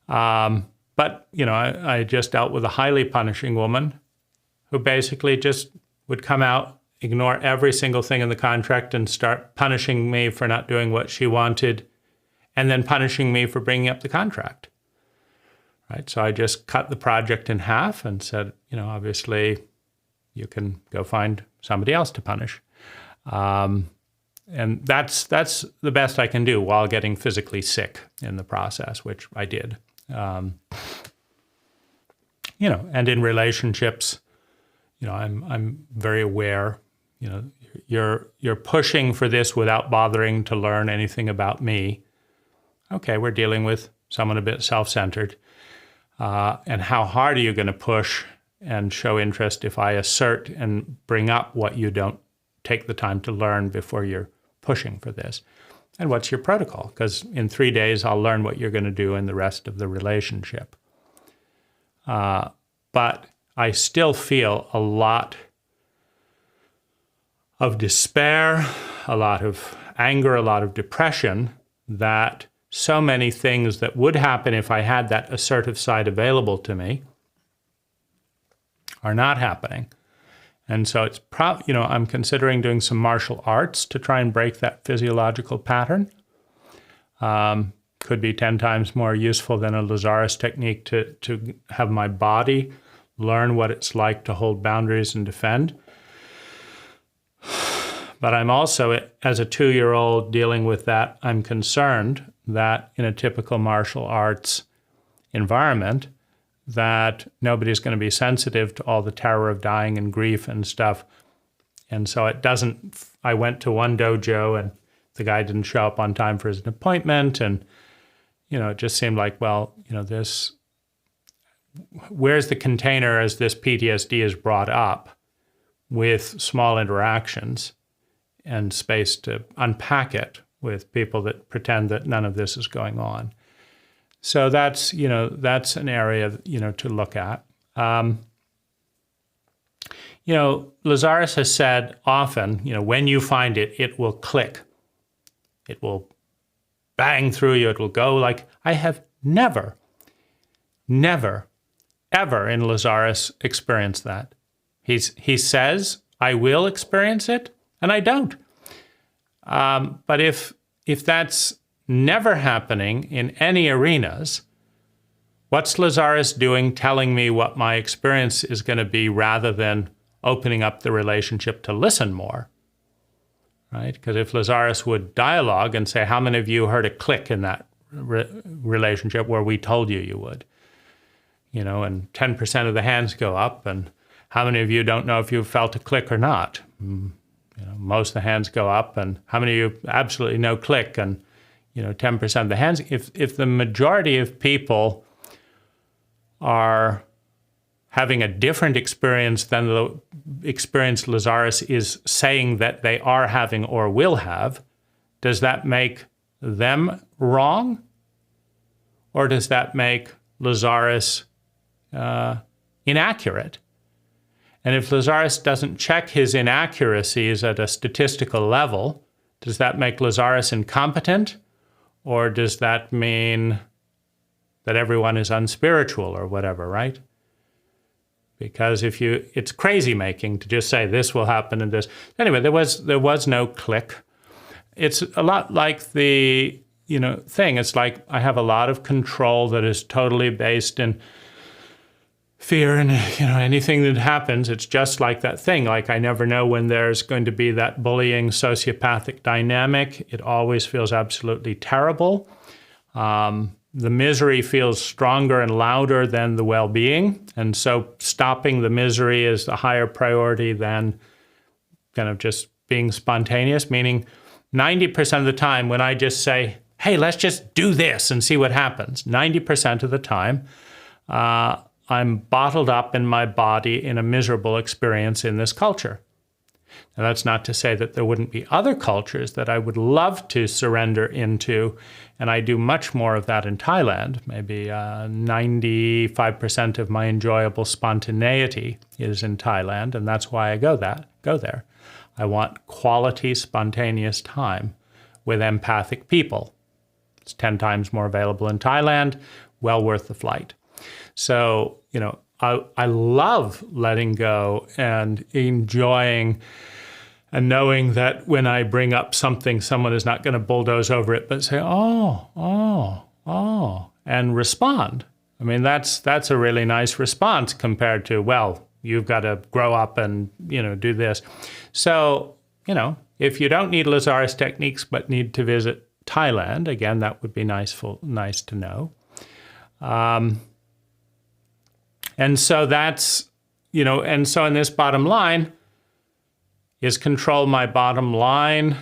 But, I just dealt with a highly punishing woman who basically just would come out, ignore every single thing in the contract and start punishing me for not doing what she wanted, and then punishing me for bringing up the contract. Right? So I just cut the project in half and said, obviously you can go find somebody else to punish. And that's the best I can do while getting physically sick in the process, which I did. And in relationships, I'm very aware, you're pushing for this without bothering to learn anything about me. Okay, we're dealing with someone a bit self-centered. And how hard are you going to push and show interest if I assert and bring up what you don't take the time to learn before you're pushing for this? And what's your protocol? Because in 3 days, I'll learn what you're going to do in the rest of the relationship. But I still feel a lot of despair, a lot of anger, a lot of depression, that so many things that would happen if I had that assertive side available to me are not happening. And so it's I'm considering doing some martial arts to try and break that physiological pattern. Could be 10 times more useful than a Lazaris technique to have my body learn what it's like to hold boundaries and defend. But I'm also, as a 2-year-old dealing with that, I'm concerned that in a typical martial arts environment, that nobody's going to be sensitive to all the terror of dying and grief and stuff. And so I went to one dojo and the guy didn't show up on time for his appointment. And, it just seemed like, where's the container as this PTSD is brought up with small interactions and space to unpack it with people that pretend that none of this is going on. So that's an area, to look at. Lazaris has said often, when you find it, it will click. It will bang through you. It will go like, I have never, ever in Lazaris experienced that. He says, I will experience it, and I don't. But if that's never happening in any arenas, what's Lazaris doing telling me what my experience is going to be rather than opening up the relationship to listen more? Right? Because if Lazaris would dialogue and say, how many of you heard a click in that relationship where we told you would? And 10% of the hands go up, and how many of you don't know if you felt a click or not? Most of the hands go up, and how many of you absolutely no click? And 10% of the hands. If the majority of people are having a different experience than the experience Lazaris is saying that they are having or will have, does that make them wrong? Or does that make Lazaris inaccurate? And if Lazaris doesn't check his inaccuracies at a statistical level, does that make Lazaris incompetent? Or does that mean that everyone is unspiritual or whatever, right? Because it's crazy making to just say this will happen and this. Anyway, there was no click. It's a lot like the thing. It's like I have a lot of control that is totally based in fear, and anything that happens, it's just like that thing. Like I never know when there's going to be that bullying sociopathic dynamic. It always feels absolutely terrible. The misery feels stronger and louder than the well-being, and so stopping the misery is the higher priority than kind of just being spontaneous. Meaning 90% of the time when I just say, hey, let's just do this and see what happens, 90% of the time I'm bottled up in my body in a miserable experience in this culture. Now, that's not to say that there wouldn't be other cultures that I would love to surrender into, and I do much more of that in Thailand. Maybe 95% of my enjoyable spontaneity is in Thailand, and that's why I go there. I want quality, spontaneous time with empathic people. It's 10 times more available in Thailand, well worth the flight. So, I love letting go and enjoying and knowing that when I bring up something, someone is not going to bulldoze over it, but say, oh, and respond. I mean, that's a really nice response compared to, well, you've got to grow up and, do this. So, if you don't need Lazaris techniques but need to visit Thailand, again, that would be nice to know. And so that's, and so in this bottom line, is control my bottom line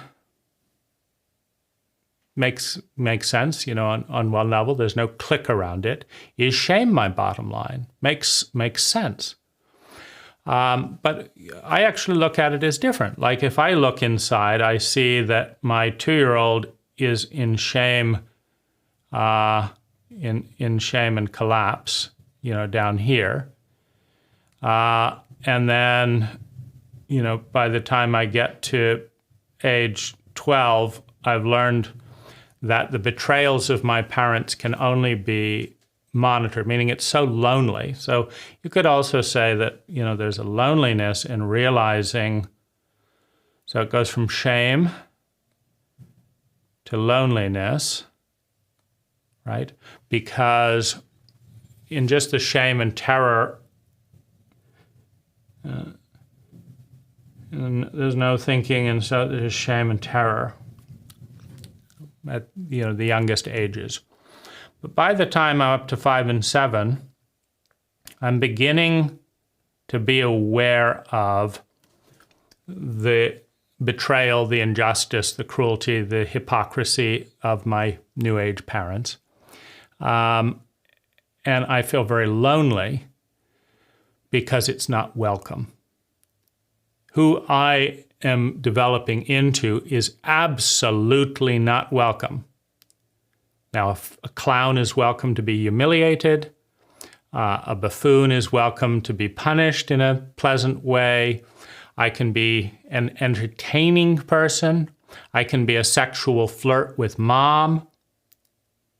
makes sense, on one level. There's no click around it. Is shame my bottom line? Makes sense. But I actually look at it as different. Like if I look inside, I see that my 2-year-old is in shame, in shame and collapse, down here. And then, by the time I get to age 12, I've learned that the betrayals of my parents can only be monitored, meaning it's so lonely. So you could also say that, there's a loneliness in realizing, so it goes from shame to loneliness, right? Because in just the shame and terror, and there's no thinking, and so there's shame and terror at the youngest ages. But by the time I'm up to 5 and 7, I'm beginning to be aware of the betrayal, the injustice, the cruelty, the hypocrisy of my New Age parents. And I feel very lonely because it's not welcome. Who I am developing into is absolutely not welcome. Now, a clown is welcome to be humiliated. A buffoon is welcome to be punished in a pleasant way. I can be an entertaining person. I can be a sexual flirt with mom.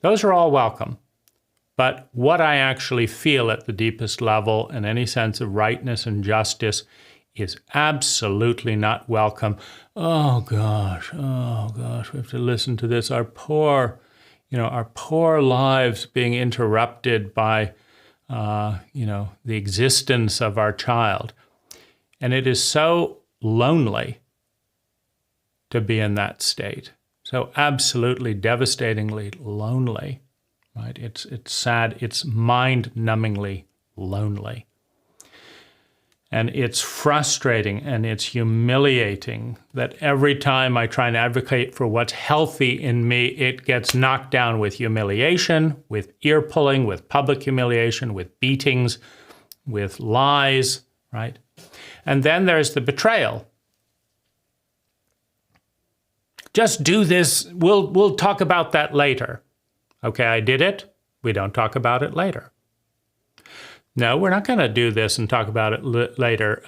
Those are all welcome. But what I actually feel at the deepest level and any sense of rightness and justice is absolutely not welcome. Oh gosh, we have to listen to this. Our poor lives being interrupted by, the existence of our child. And it is so lonely to be in that state. So absolutely devastatingly lonely. Right? It's sad. It's mind-numbingly lonely. And it's frustrating and it's humiliating that every time I try and advocate for what's healthy in me, it gets knocked down with humiliation, with ear pulling, with public humiliation, with beatings, with lies, right? And then there's the betrayal. Just do this. We'll talk about that later. Okay, I did it. We don't talk about it later. No, we're not going to do this and talk about it later.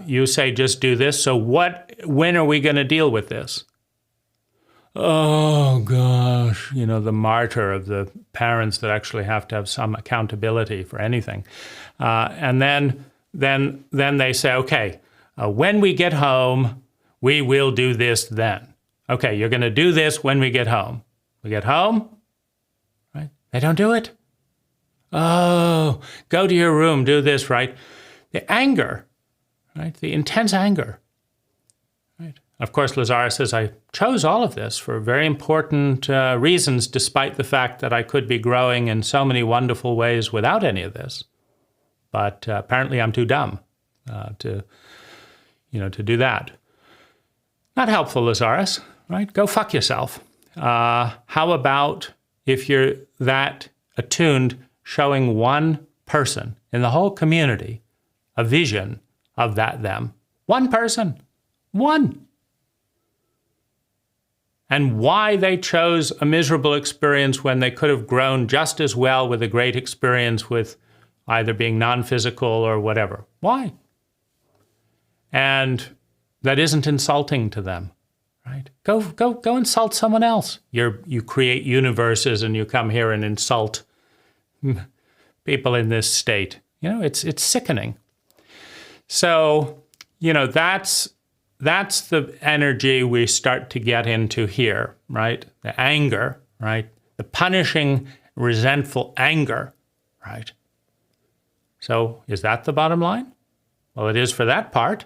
You say just do this. So when are we going to deal with this? Oh gosh, the martyr of the parents that actually have to have some accountability for anything. And then they say, okay, when we get home, we will do this then. Okay, you're going to do this when we get home. We get home, right? They don't do it. Oh, go to your room, do this, right? The anger, right? The intense anger, right? Of course, Lazaris says, I chose all of this for very important reasons, despite the fact that I could be growing in so many wonderful ways without any of this. But apparently I'm too dumb to do that. Not helpful, Lazaris, right? Go fuck yourself. How about if you're that attuned, showing one person in the whole community a vision of that them? One person. One. And why they chose a miserable experience when they could have grown just as well with a great experience with either being non-physical or whatever. Why? And that isn't insulting to them, right? Go insult someone else. You create universes and you come here and insult people in this state. It's sickening. So, that's the energy we start to get into here, right? The anger, right? The punishing, resentful anger, right? So is that the bottom line? Well, it is for that part.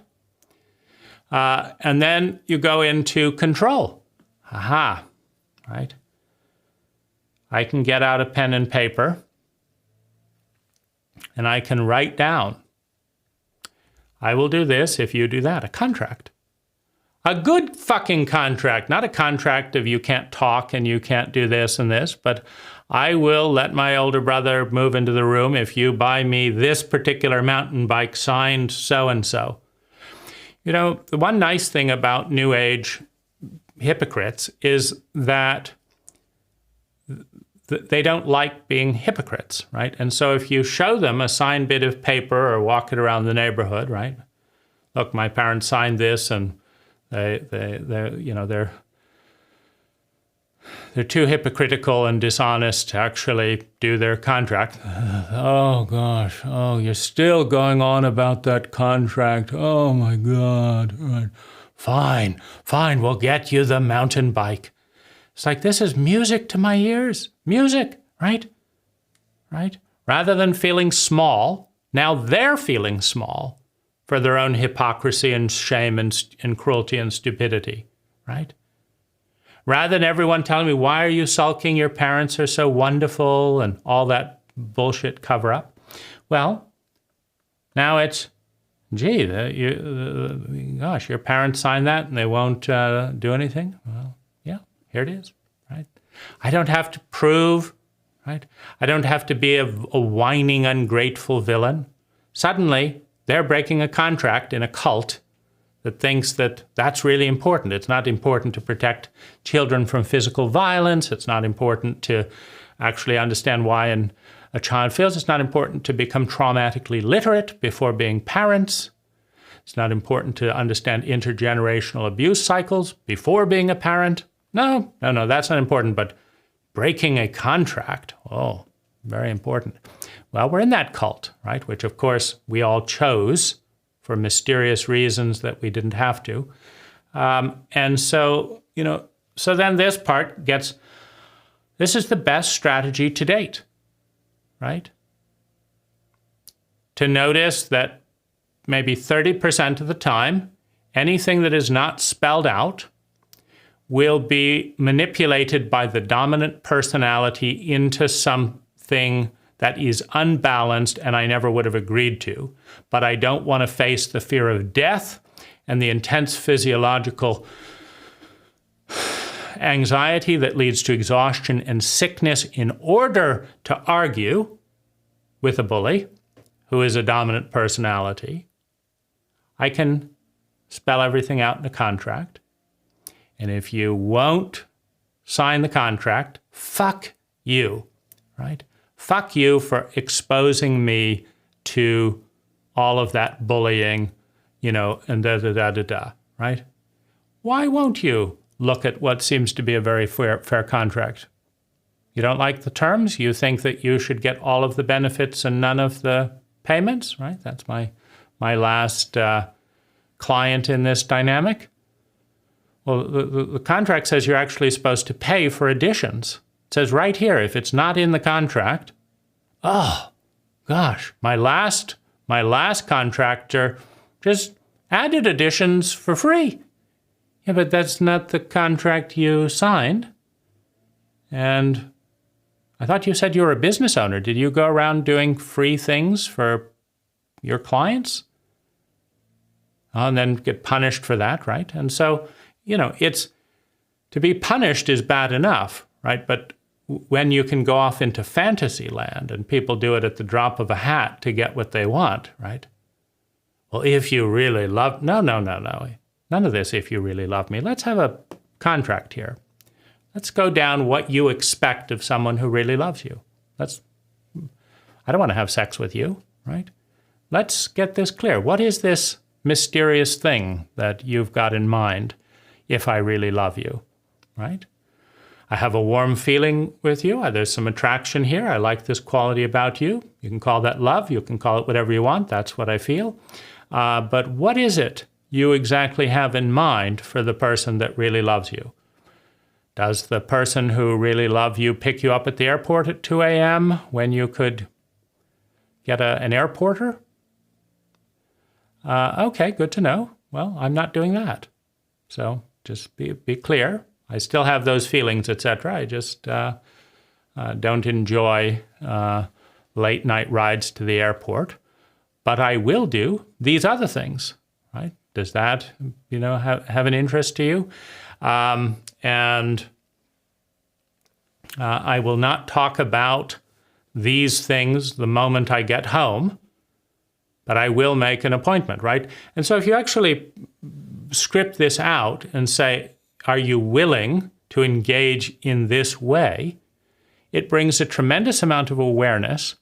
And then you go into control. Aha, right? I can get out a pen and paper and I can write down, I will do this if you do that, a contract. A good fucking contract, not a contract of you can't talk and you can't do this and this, but I will let my older brother move into the room if you buy me this particular mountain bike signed so-and-so. The one nice thing about New Age hypocrites is that they don't like being hypocrites, right? And so if you show them a signed bit of paper or walk it around the neighborhood, right? Look, my parents signed this and they're too hypocritical and dishonest to actually do their contract. Oh, gosh. Oh, you're still going on about that contract. Oh, my God. Right. Fine. We'll get you the mountain bike. It's like, this is music to my ears. Music, right? Right? Rather than feeling small, now they're feeling small for their own hypocrisy and shame and cruelty and stupidity, right? Rather than everyone telling me, why are you sulking? Your parents are so wonderful and all that bullshit cover up. Well, now it's, gee, gosh, your parents signed that and they won't do anything? Well, yeah, here it is, right? I don't have to prove, right? I don't have to be a whining, ungrateful villain. Suddenly, they're breaking a contract in a cult that thinks that that's really important. It's not important to protect children from physical violence. It's not important to actually understand why a child feels. It's not important to become traumatically literate before being parents. It's not important to understand intergenerational abuse cycles before being a parent. No, that's not important. But breaking a contract, oh, very important. Well, we're in that cult, right? Which, of course, we all chose for mysterious reasons that we didn't have to. And so, so then this part gets, this is the best strategy to date, right? To notice that maybe 30% of the time, anything that is not spelled out will be manipulated by the dominant personality into something that is unbalanced and I never would have agreed to. But I don't want to face the fear of death and the intense physiological anxiety that leads to exhaustion and sickness in order to argue with a bully who is a dominant personality. I can spell everything out in a contract. And if you won't sign the contract, fuck you, right? Fuck you for exposing me to all of that bullying, and da-da-da-da-da, right? Why won't you look at what seems to be a very fair contract? You don't like the terms? You think that you should get all of the benefits and none of the payments, right? That's my last client in this dynamic. Well, the contract says you're actually supposed to pay for additions. It says right here, if it's not in the contract, oh, gosh, my last contractor just added additions for free. Yeah, but that's not the contract you signed. And I thought you said you were a business owner. Did you go around doing free things for your clients? And then get punished for that, right? And so, it's to be punished is bad enough, right? But when you can go off into fantasy land and people do it at the drop of a hat to get what they want, right? Well, if you really love, no. None of this, if you really love me. Let's have a contract here. Let's go down what you expect of someone who really loves you. I don't want to have sex with you, right? Let's get this clear. What is this mysterious thing that you've got in mind if I really love you, right? I have a warm feeling with you. There's some attraction here. I like this quality about you. You can call that love. You can call it whatever you want. That's what I feel. But what is it you exactly have in mind for the person that really loves you? Does the person who really loves you pick you up at the airport at 2 a.m. when you could get an airporter? Okay, good to know. Well, I'm not doing that. So just be clear. I still have those feelings, etc. I just don't enjoy late night rides to the airport. But I will do these other things, right? Does that, have an interest to you? And I will not talk about these things the moment I get home, but I will make an appointment, right? And so if you actually script this out and say, are you willing to engage in this way? It brings a tremendous amount of awareness.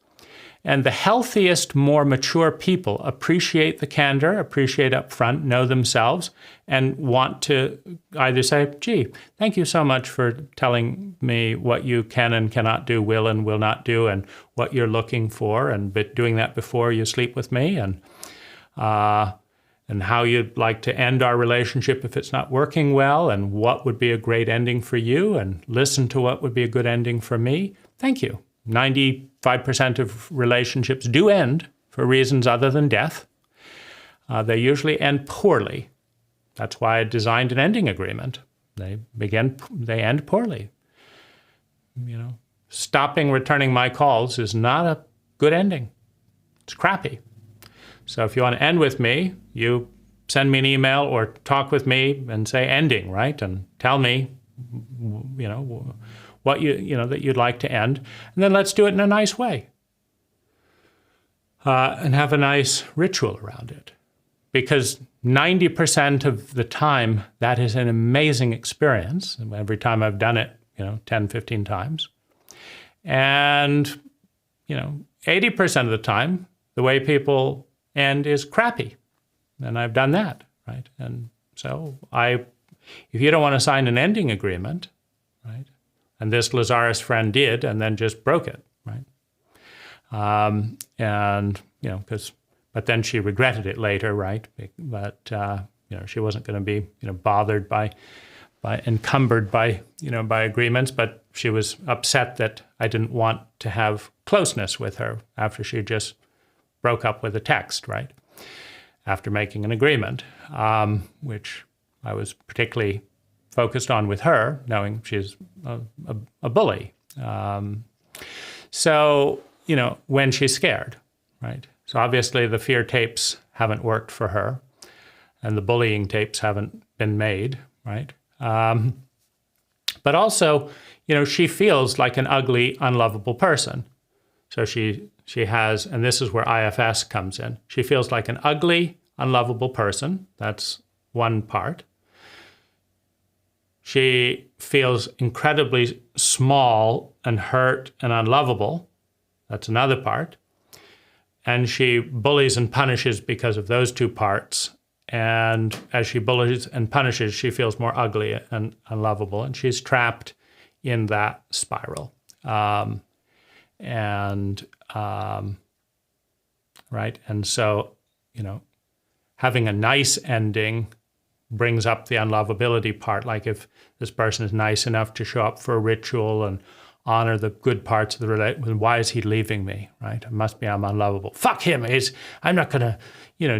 And the healthiest, more mature people appreciate the candor, appreciate upfront, know themselves, and want to either say, gee, thank you so much for telling me what you can and cannot do, will and will not do, and what you're looking for, and doing that before you sleep with me, and how you'd like to end our relationship if it's not working well, and what would be a great ending for you, and listen to what would be a good ending for me. Thank you. 95% of relationships do end for reasons other than death. They usually end poorly. That's why I designed an ending agreement. They end poorly. Stopping returning my calls is not a good ending. It's crappy. So if you want to end with me, you send me an email or talk with me and say ending, right? And tell me, what that you'd like to end, and then let's do it in a nice way, and have a nice ritual around it, because 90% of the time that is an amazing experience. Every time I've done it, 10, 15 times, and 80% of the time the way people end is crappy, and I've done that, right? And so if you don't want to sign an ending agreement, right? And this Lazaris friend did, and then just broke it, right? But then she regretted it later, right? But she wasn't going to be, bothered by encumbered by agreements. But she was upset that I didn't want to have closeness with her after she just broke up with a text, right? After making an agreement, which I was particularly focused on with her, knowing she's a bully. So, when she's scared, right? So obviously the fear tapes haven't worked for her, and the bullying tapes haven't been made, right? But also, she feels like an ugly, unlovable person. So she has, and this is where IFS comes in, she feels like an ugly, unlovable person. That's one part. She feels incredibly small and hurt and unlovable. That's another part. And she bullies and punishes because of those two parts. And as she bullies and punishes, she feels more ugly and unlovable. And she's trapped in that spiral. Right? And so, having a nice ending brings up the unlovability part. Like if this person is nice enough to show up for a ritual and honor the good parts of the relationship, why is he leaving me, right? It must be I'm unlovable. Fuck him. I'm not going to,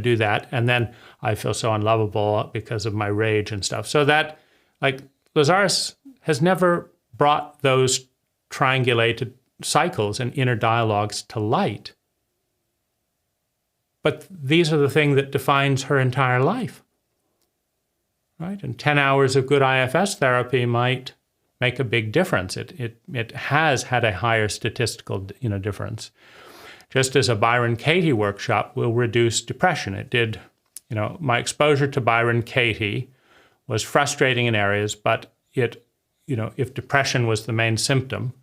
do that. And then I feel so unlovable because of my rage and stuff. So that, like, Lazaris has never brought those triangulated cycles and inner dialogues to light. But these are the thing that defines her entire life, right? And 10 hours of good IFS therapy might make a big difference. It has had a higher statistical, difference. Just as a Byron Katie workshop will reduce depression. It did, my exposure to Byron Katie was frustrating in areas, but it, if depression was the main symptom,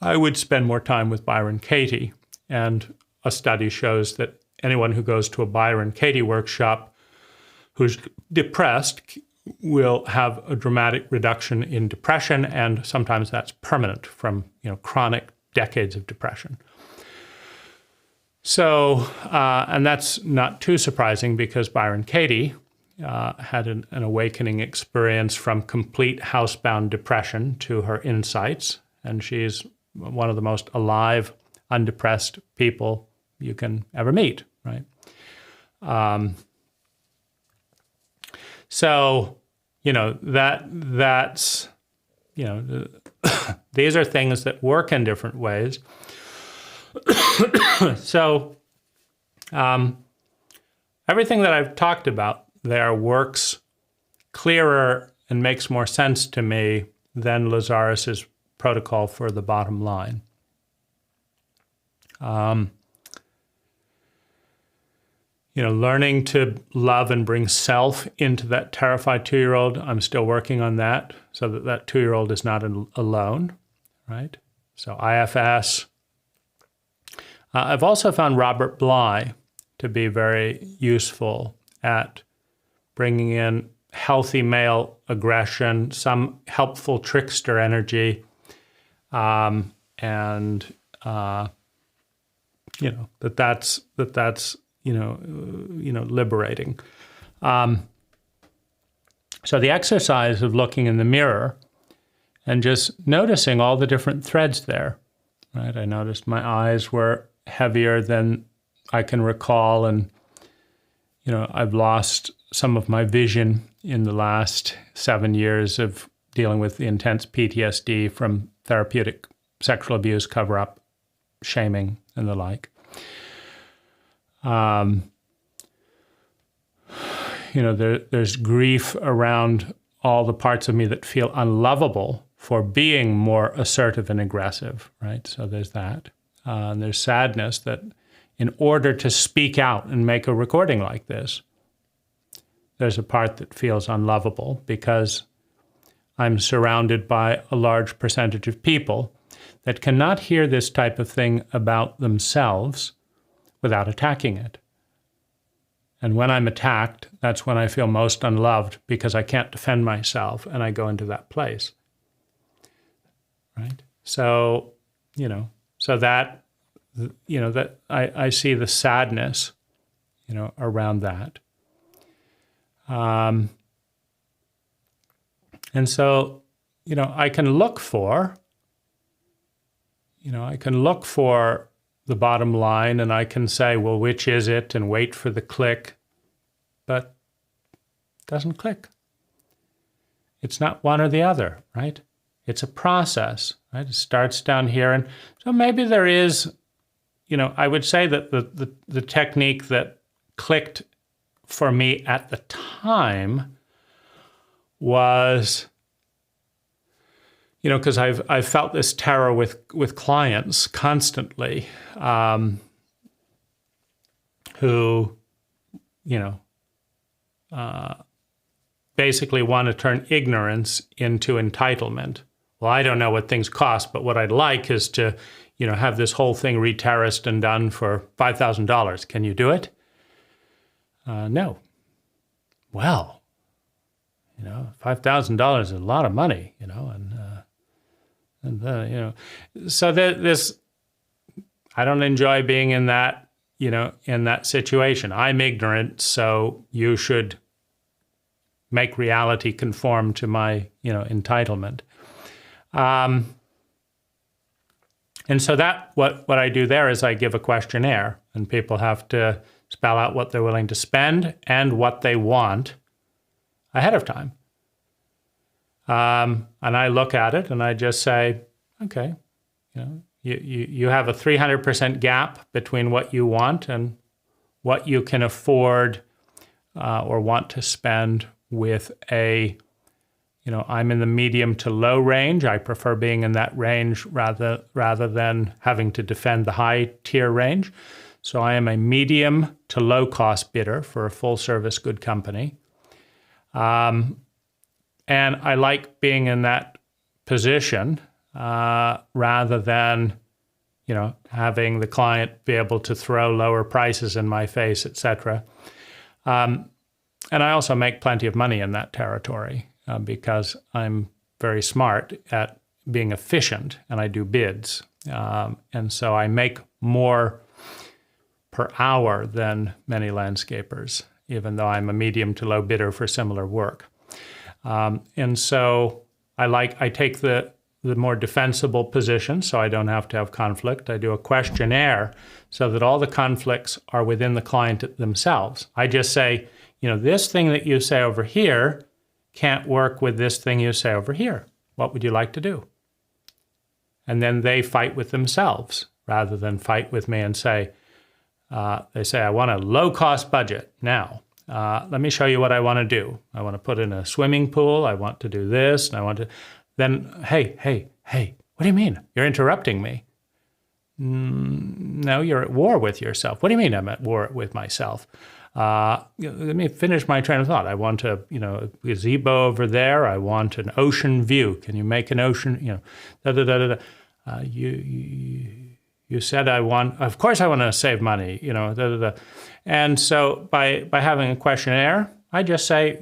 I would spend more time with Byron Katie. And a study shows that anyone who goes to a Byron Katie workshop who's depressed will have a dramatic reduction in depression, and sometimes that's permanent from chronic decades of depression. So, and that's not too surprising because Byron Katie had an awakening experience from complete housebound depression to her insights, and she's one of the most alive, undepressed people you can ever meet, right? So, that's, these are things that work in different ways. So, everything that I've talked about there works clearer and makes more sense to me than Lazaris's protocol for the bottom line. Learning to love and bring self into that terrified 2-year-old, I'm still working on that so that 2-year-old is not alone, right? So IFS. I've also found Robert Bly to be very useful at bringing in healthy male aggression, some helpful trickster energy, and that's liberating. So the exercise of looking in the mirror and just noticing all the different threads there, right? I noticed my eyes were heavier than I can recall, and I've lost some of my vision in the last 7 years of dealing with the intense PTSD from therapeutic sexual abuse, cover-up, shaming, and the like. There's grief around all the parts of me that feel unlovable for being more assertive and aggressive, right? So there's that. And there's sadness that in order to speak out and make a recording like this, there's a part that feels unlovable because I'm surrounded by a large percentage of people that cannot hear this type of thing about themselves without attacking it. And when I'm attacked, that's when I feel most unloved because I can't defend myself and I go into that place. Right? So, that I see the sadness, around that. And so, I can look for the bottom line and I can say, well, which is it, and wait for the click, but it doesn't click. It's not one or the other, right? It's a process, right? It starts down here. And so maybe there is, I would say that the technique that clicked for me at the time was, because I've felt this terror with clients constantly, who, basically want to turn ignorance into entitlement. Well, I don't know what things cost, but what I'd like is to, have this whole thing re-terraced and done for $5,000. Can you do it? No. Well, $5,000 is a lot of money, so this, I don't enjoy being in that, in that situation. I'm ignorant, so you should, make reality conform to my, entitlement. And so what I do there is I give a questionnaire, and people have to spell out what they're willing to spend and what they want ahead of time. And I look at it and I just say, okay, you have a 300% gap between what you want and what you can afford or want to spend with I'm in the medium to low range. I prefer being in that range rather than having to defend the high tier range. So I am a medium to low cost bidder for a full service good company. And I like being in that position rather than, having the client be able to throw lower prices in my face, etc. And I also make plenty of money in that territory because I'm very smart at being efficient and I do bids. And so I make more per hour than many landscapers, even though I'm a medium to low bidder for similar work. And so I take the more defensible position so I don't have to have conflict. I do a questionnaire so that all the conflicts are within the client themselves. I just say, this thing that you say over here can't work with this thing you say over here. What would you like to do? And then they fight with themselves rather than fight with me and say, they say, I want a low-cost budget now. Let me show you what I want to do. I want to put in a swimming pool. I want to do this. And I want to... Then, hey, what do you mean? You're interrupting me. No, you're at war with yourself. What do you mean I'm at war with myself? Let me finish my train of thought. I want a gazebo over there. I want an ocean view. Can you make an ocean? You said I want. Of course, I want to save money. And so by having a questionnaire, I just say,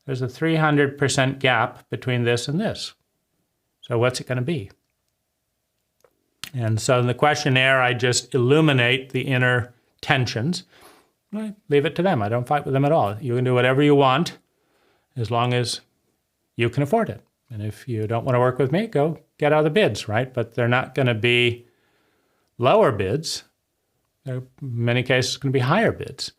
there's a 300% gap between this and this. So what's it going to be? And so in the questionnaire, I just illuminate the inner tensions. I leave it to them. I don't fight with them at all. You can do whatever you want as long as you can afford it. And if you don't want to work with me, go get other bids, right? But they're not going to be lower bids. They're, in many cases, going to be higher bids.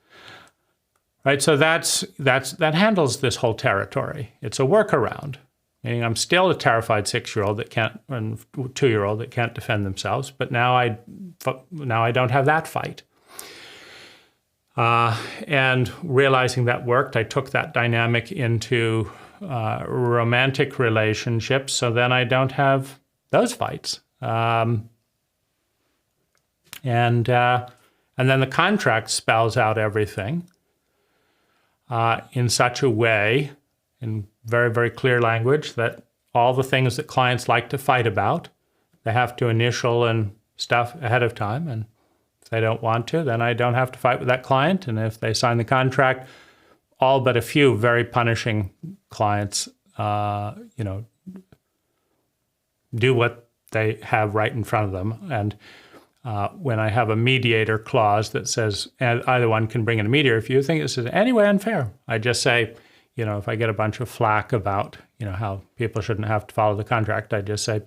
Right? So that handles this whole territory. It's a workaround. Meaning I'm still a terrified 6-year-old that can't, and 2-year-old that can't defend themselves, but now I don't have that fight. And realizing that worked, I took that dynamic into romantic relationships, so then I don't have those fights. And then the contract spells out everything in such a way, in very, very clear language, that all the things that clients like to fight about, they have to initial and stuff ahead of time. And if they don't want to, then I don't have to fight with that client. And if they sign the contract, all but a few very punishing clients, do what they have right in front of them. And when I have a mediator clause that says either one can bring in a mediator, if you think this is in any way unfair, I just say, if I get a bunch of flack about, how people shouldn't have to follow the contract, I just say,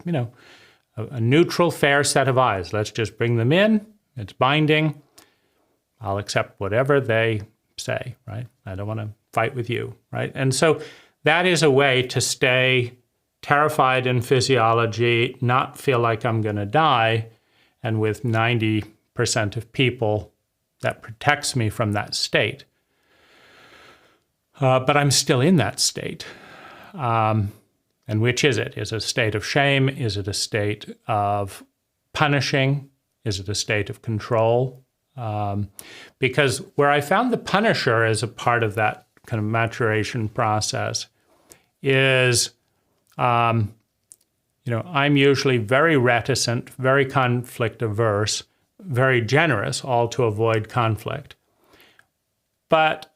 a neutral, fair set of eyes. Let's just bring them in. It's binding. I'll accept whatever they say, right? I don't want to fight with you, right? And so that is a way to stay terrified in physiology, not feel like I'm going to die, and with 90% of people, that protects me from that state. But I'm still in that state. And which is it? Is it a state of shame? Is it a state of punishing? Is it a state of control? Because where I found the punisher as a part of that kind of maturation process is, I'm usually very reticent, very conflict averse, very generous, all to avoid conflict. But,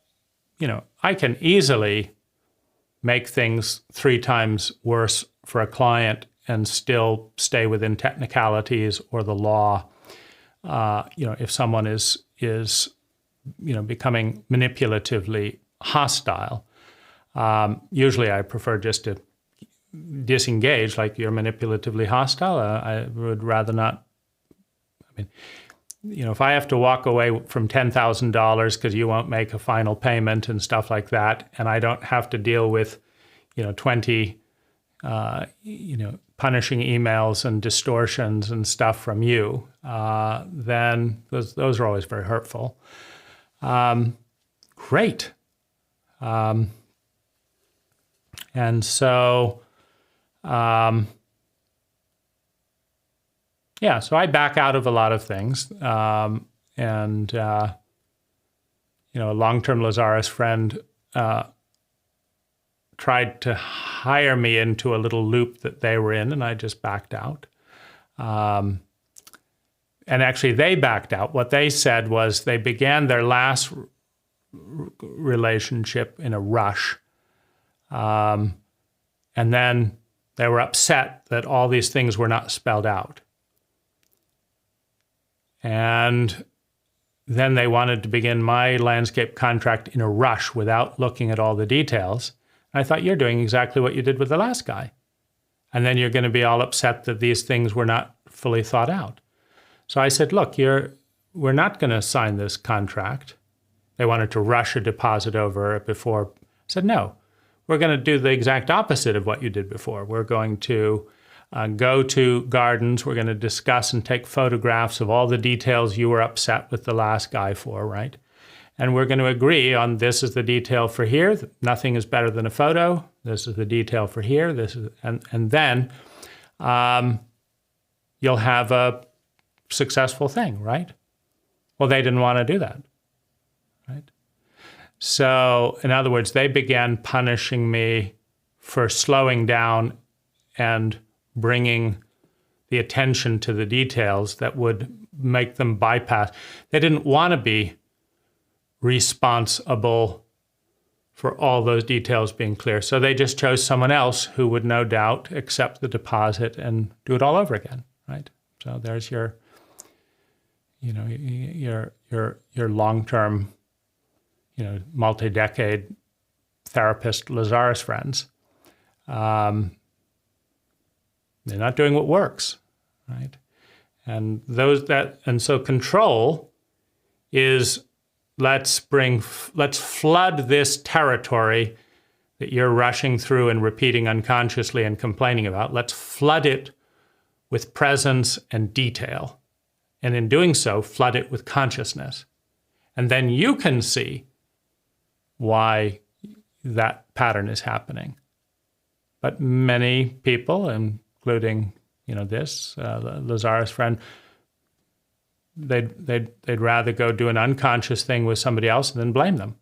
I can easily make things 3 times worse for a client and still stay within technicalities or the law. If someone is becoming manipulatively hostile. Usually I prefer just to disengage, like you're manipulatively hostile. I would rather not. I mean, if I have to walk away from $10,000 because you won't make a final payment and stuff like that, and I don't have to deal with, 20, punishing emails and distortions and stuff from you, then those are always very hurtful. Great. And so, so I back out of a lot of things. A long-term Lazaris friend tried to hire me into a little loop that they were in, and I just backed out. And actually, they backed out. What they said was they began their last relationship in a rush. And then they were upset that all these things were not spelled out. And then they wanted to begin my landscape contract in a rush without looking at all the details. I thought, you're doing exactly what you did with the last guy. And then you're going to be all upset that these things were not fully thought out. So I said, look, we're not going to sign this contract. They wanted to rush a deposit over it before. I said, no, we're going to do the exact opposite of what you did before. We're going to go to gardens. We're going to discuss and take photographs of all the details you were upset with the last guy for, right? And we're going to agree on this is the detail for here. Nothing is better than a photo. This is the detail for here. And then you'll have a successful thing, right? Well, they didn't want to do that, right? So, in other words, they began punishing me for slowing down and bringing the attention to the details that would make them bypass. They didn't want to be responsible for all those details being clear. So they just chose someone else who would no doubt accept the deposit and do it all over again, right? So there's your long-term, multi-decade therapist Lazaris friends. They're not doing what works, right? And so control is let's flood this territory that you're rushing through and repeating unconsciously and complaining about. Let's flood it with presence and detail. And in doing so, flood it with consciousness. And then you can see why that pattern is happening. But many people, including, this Lazaris friend, they'd rather go do an unconscious thing with somebody else than blame them.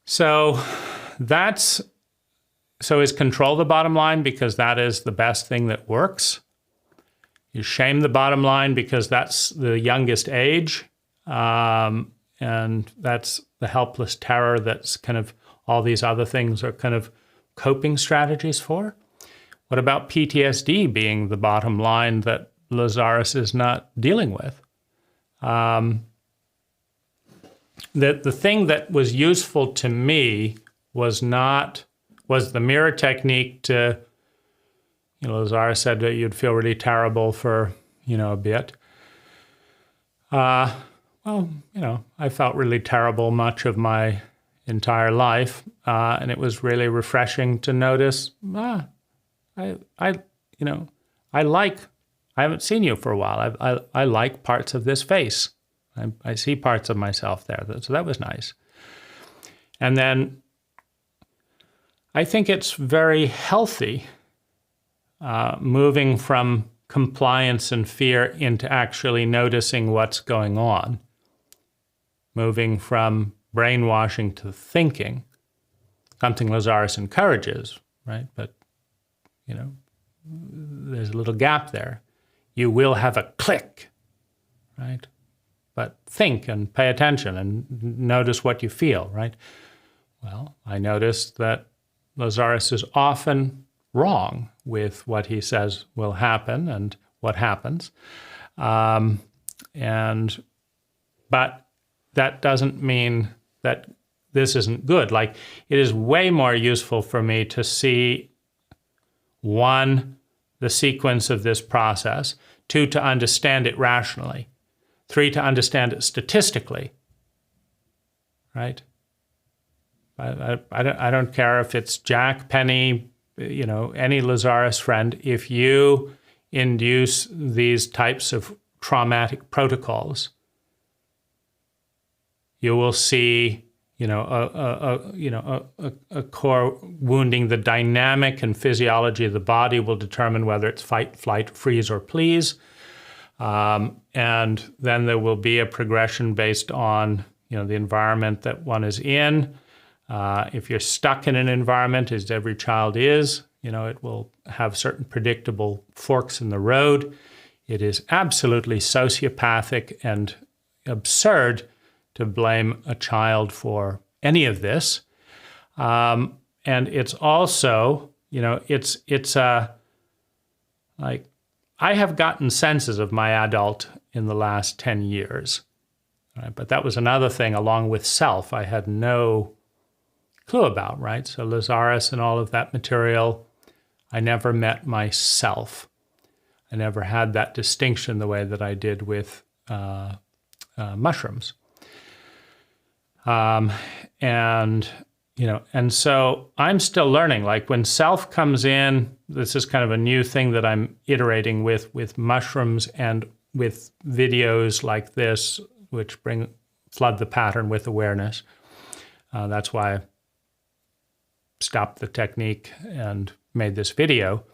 So is control the bottom line because that is the best thing that works? You shame the bottom line because that's the youngest age, and that's the helpless terror that's kind of all these other things are kind of coping strategies for? What about PTSD being the bottom line that Lazaris is not dealing with? The thing that was useful to me was the mirror technique to, Lazaris said that you'd feel really terrible for, a bit. I felt really terrible much of my entire life, and it was really refreshing to notice, I haven't seen you for a while. I like parts of this face. I see parts of myself there. So that was nice. And then I think it's very healthy moving from compliance and fear into actually noticing what's going on. Moving from brainwashing to thinking. Something Lazaris encourages, right? But, there's a little gap there. You will have a click, right? But think and pay attention and notice what you feel, right? Well, I noticed that Lazaris is often wrong with what he says will happen and what happens. But that doesn't mean that this isn't good. Like, it is way more useful for me to see, one, the sequence of this process, two, to understand it rationally, three, to understand it statistically, right? I don't care if it's Jack, Penny, any Lazaris friend. If you induce these types of traumatic protocols, you will see, a core wounding. The dynamic and physiology of the body will determine whether it's fight, flight, freeze, or please. And then there will be a progression based on, the environment that one is in. If you're stuck in an environment, as every child is, it will have certain predictable forks in the road. It is absolutely sociopathic and absurd to blame a child for any of this. And it's also, like, I have gotten senses of my adult in the last 10 years. Right? But that was another thing along with self I had no clue about, right? So Lazaris and all of that material, I never met myself. I never had that distinction the way that I did with mushrooms. And so I'm still learning. Like, when self comes in, this is kind of a new thing that I'm iterating with mushrooms and with videos like this, which flood the pattern with awareness. That's why I stopped the technique and made this video,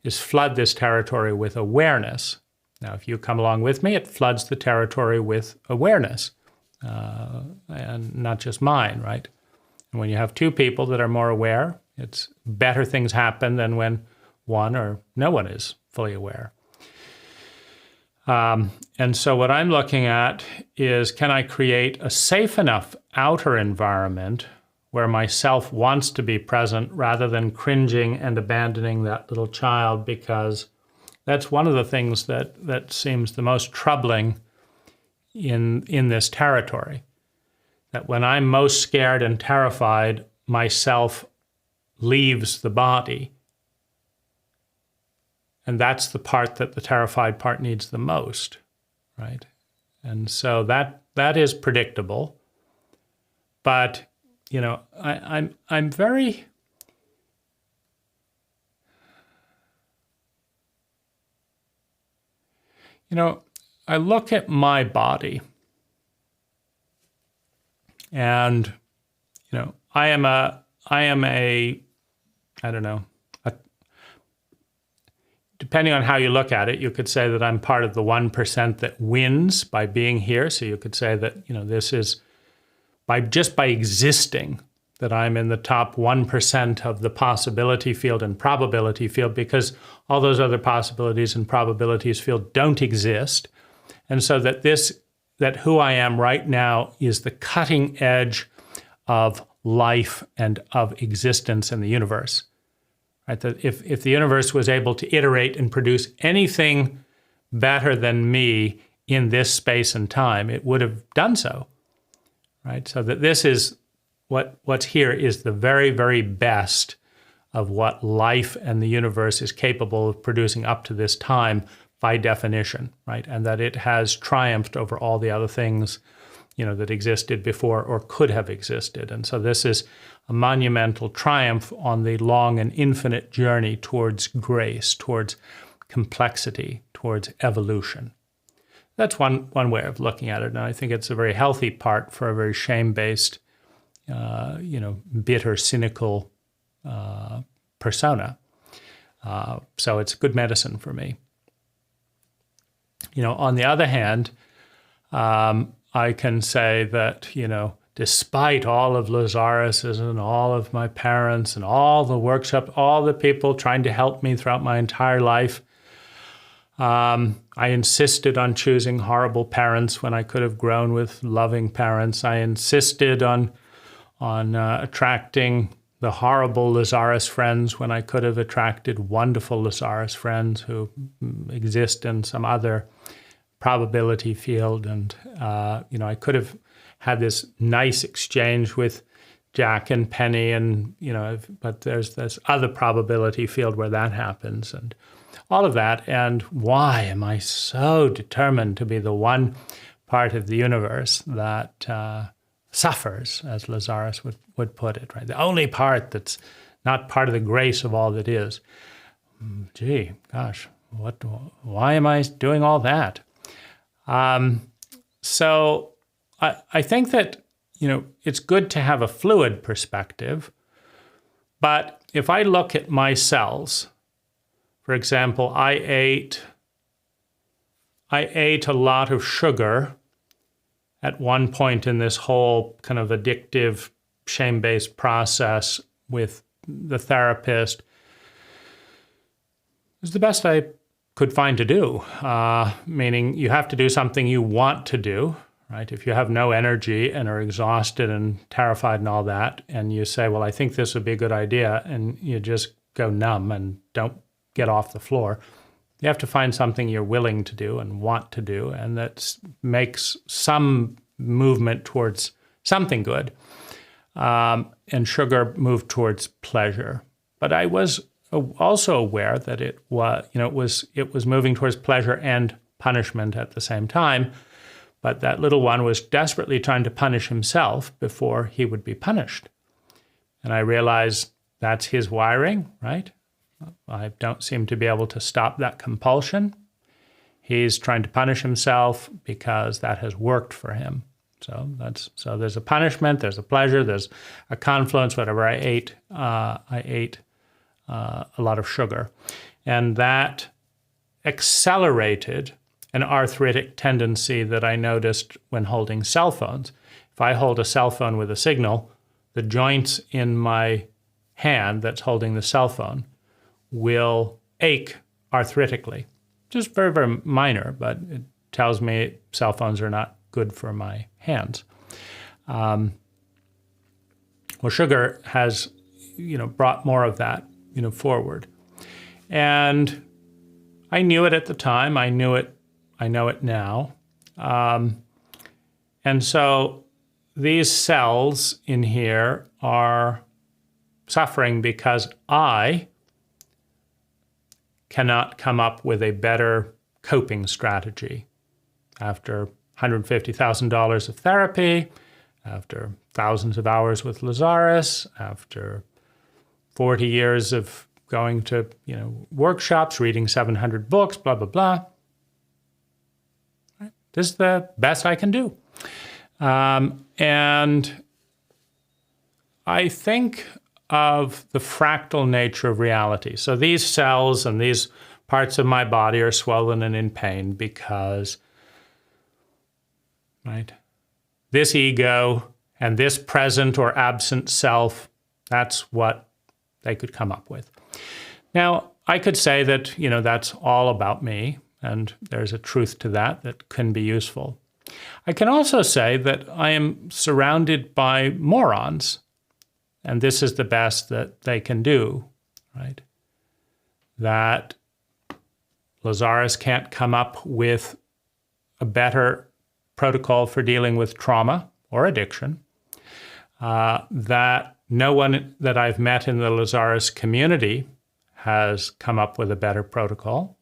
is flood this territory with awareness. Now, if you come along with me, it floods the territory with awareness, and not just mine, right? And when you have two people that are more aware, it's better things happen than when one or no one is fully aware. And so what I'm looking at is, can I create a safe enough outer environment where myself wants to be present rather than cringing and abandoning that little child? Because that's one of the things that seems the most troubling in this territory. That when I'm most scared and terrified, myself leaves the body. And that's the part that the terrified part needs the most, right? And so that is predictable. But, I'm very... I look at my body and, I am a, I don't know, depending on how you look at it, you could say that I'm part of the 1% that wins by being here. So you could say that, this is by existing, that I'm in the top 1% of the possibility field and probability field, because all those other possibilities and probabilities field don't exist. And so that who I am right now is the cutting edge of life and of existence in the universe. Right? That if the universe was able to iterate and produce anything better than me in this space and time, it would have done so. Right? So that this is what's here is the very, very best of what life and the universe is capable of producing up to this time by definition, right? And that it has triumphed over all the other things, that existed before or could have existed. And so this is a monumental triumph on the long and infinite journey towards grace, towards complexity, towards evolution. That's one way of looking at it, and I think it's a very healthy part for a very shame-based, bitter, cynical persona. So it's good medicine for me. On the other hand, I can say that, despite all of Lazaris's and all of my parents and all the workshops, all the people trying to help me throughout my entire life, I insisted on choosing horrible parents when I could have grown with loving parents. I insisted on attracting the horrible Lazaris friends when I could have attracted wonderful Lazaris friends who exist in some other probability field. And, I could have had this nice exchange with Jack and Penny, and but there's this other probability field where that happens, and all of that. And why am I so determined to be the one part of the universe that suffers, as Lazaris would put it, right? The only part that's not part of the grace of all that is. Gee, gosh, why am I doing all that? So I think that, it's good to have a fluid perspective, but if I look at my cells, for example, I ate a lot of sugar at one point in this whole kind of addictive, shame-based process with the therapist. It was the best I could find to do, meaning you have to do something you want to do, right? If you have no energy and are exhausted and terrified and all that, and you say, well, I think this would be a good idea, and you just go numb and don't get off the floor, you have to find something you're willing to do and want to do, and that makes some movement towards something good. And sugar moved towards pleasure. But I was also aware that it was moving towards pleasure and punishment at the same time. But that little one was desperately trying to punish himself before he would be punished. And I realized that's his wiring, right? I don't seem to be able to stop that compulsion. He's trying to punish himself because that has worked for him. So there's a punishment, there's a pleasure, there's a confluence. Whatever I ate a lot of sugar, and that accelerated an arthritic tendency that I noticed when holding cell phones. If I hold a cell phone with a signal, the joints in my hand that's holding the cell phone will ache arthritically. Just very, very minor, but it tells me cell phones are not good for my hands. Well, sugar has, brought more of that, forward. And I knew it at the time. I know it now. And so these cells in here are suffering because I cannot come up with a better coping strategy. After $150,000 of therapy, after thousands of hours with Lazaris, after 40 years of going to, workshops, reading 700 books, blah, blah, blah. Right? This is the best I can do. And I think of the fractal nature of reality. So these cells and these parts of my body are swollen and in pain because, right, this ego and this present or absent self, that's what they could come up with. Now, I could say that, that's all about me, and there's a truth to that can be useful. I can also say that I am surrounded by morons, and this is the best that they can do, right? That Lazaris can't come up with a better protocol for dealing with trauma or addiction, that no one that I've met in the Lazaris community has come up with a better protocol.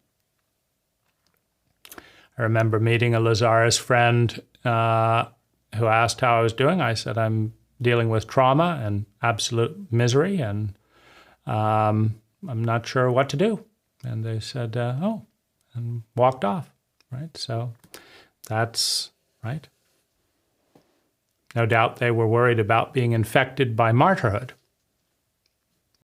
I remember meeting a Lazaris friend who asked how I was doing. I said, I'm dealing with trauma and absolute misery, and I'm not sure what to do. And they said, and walked off, right? So that's right. No doubt they were worried about being infected by martyrhood.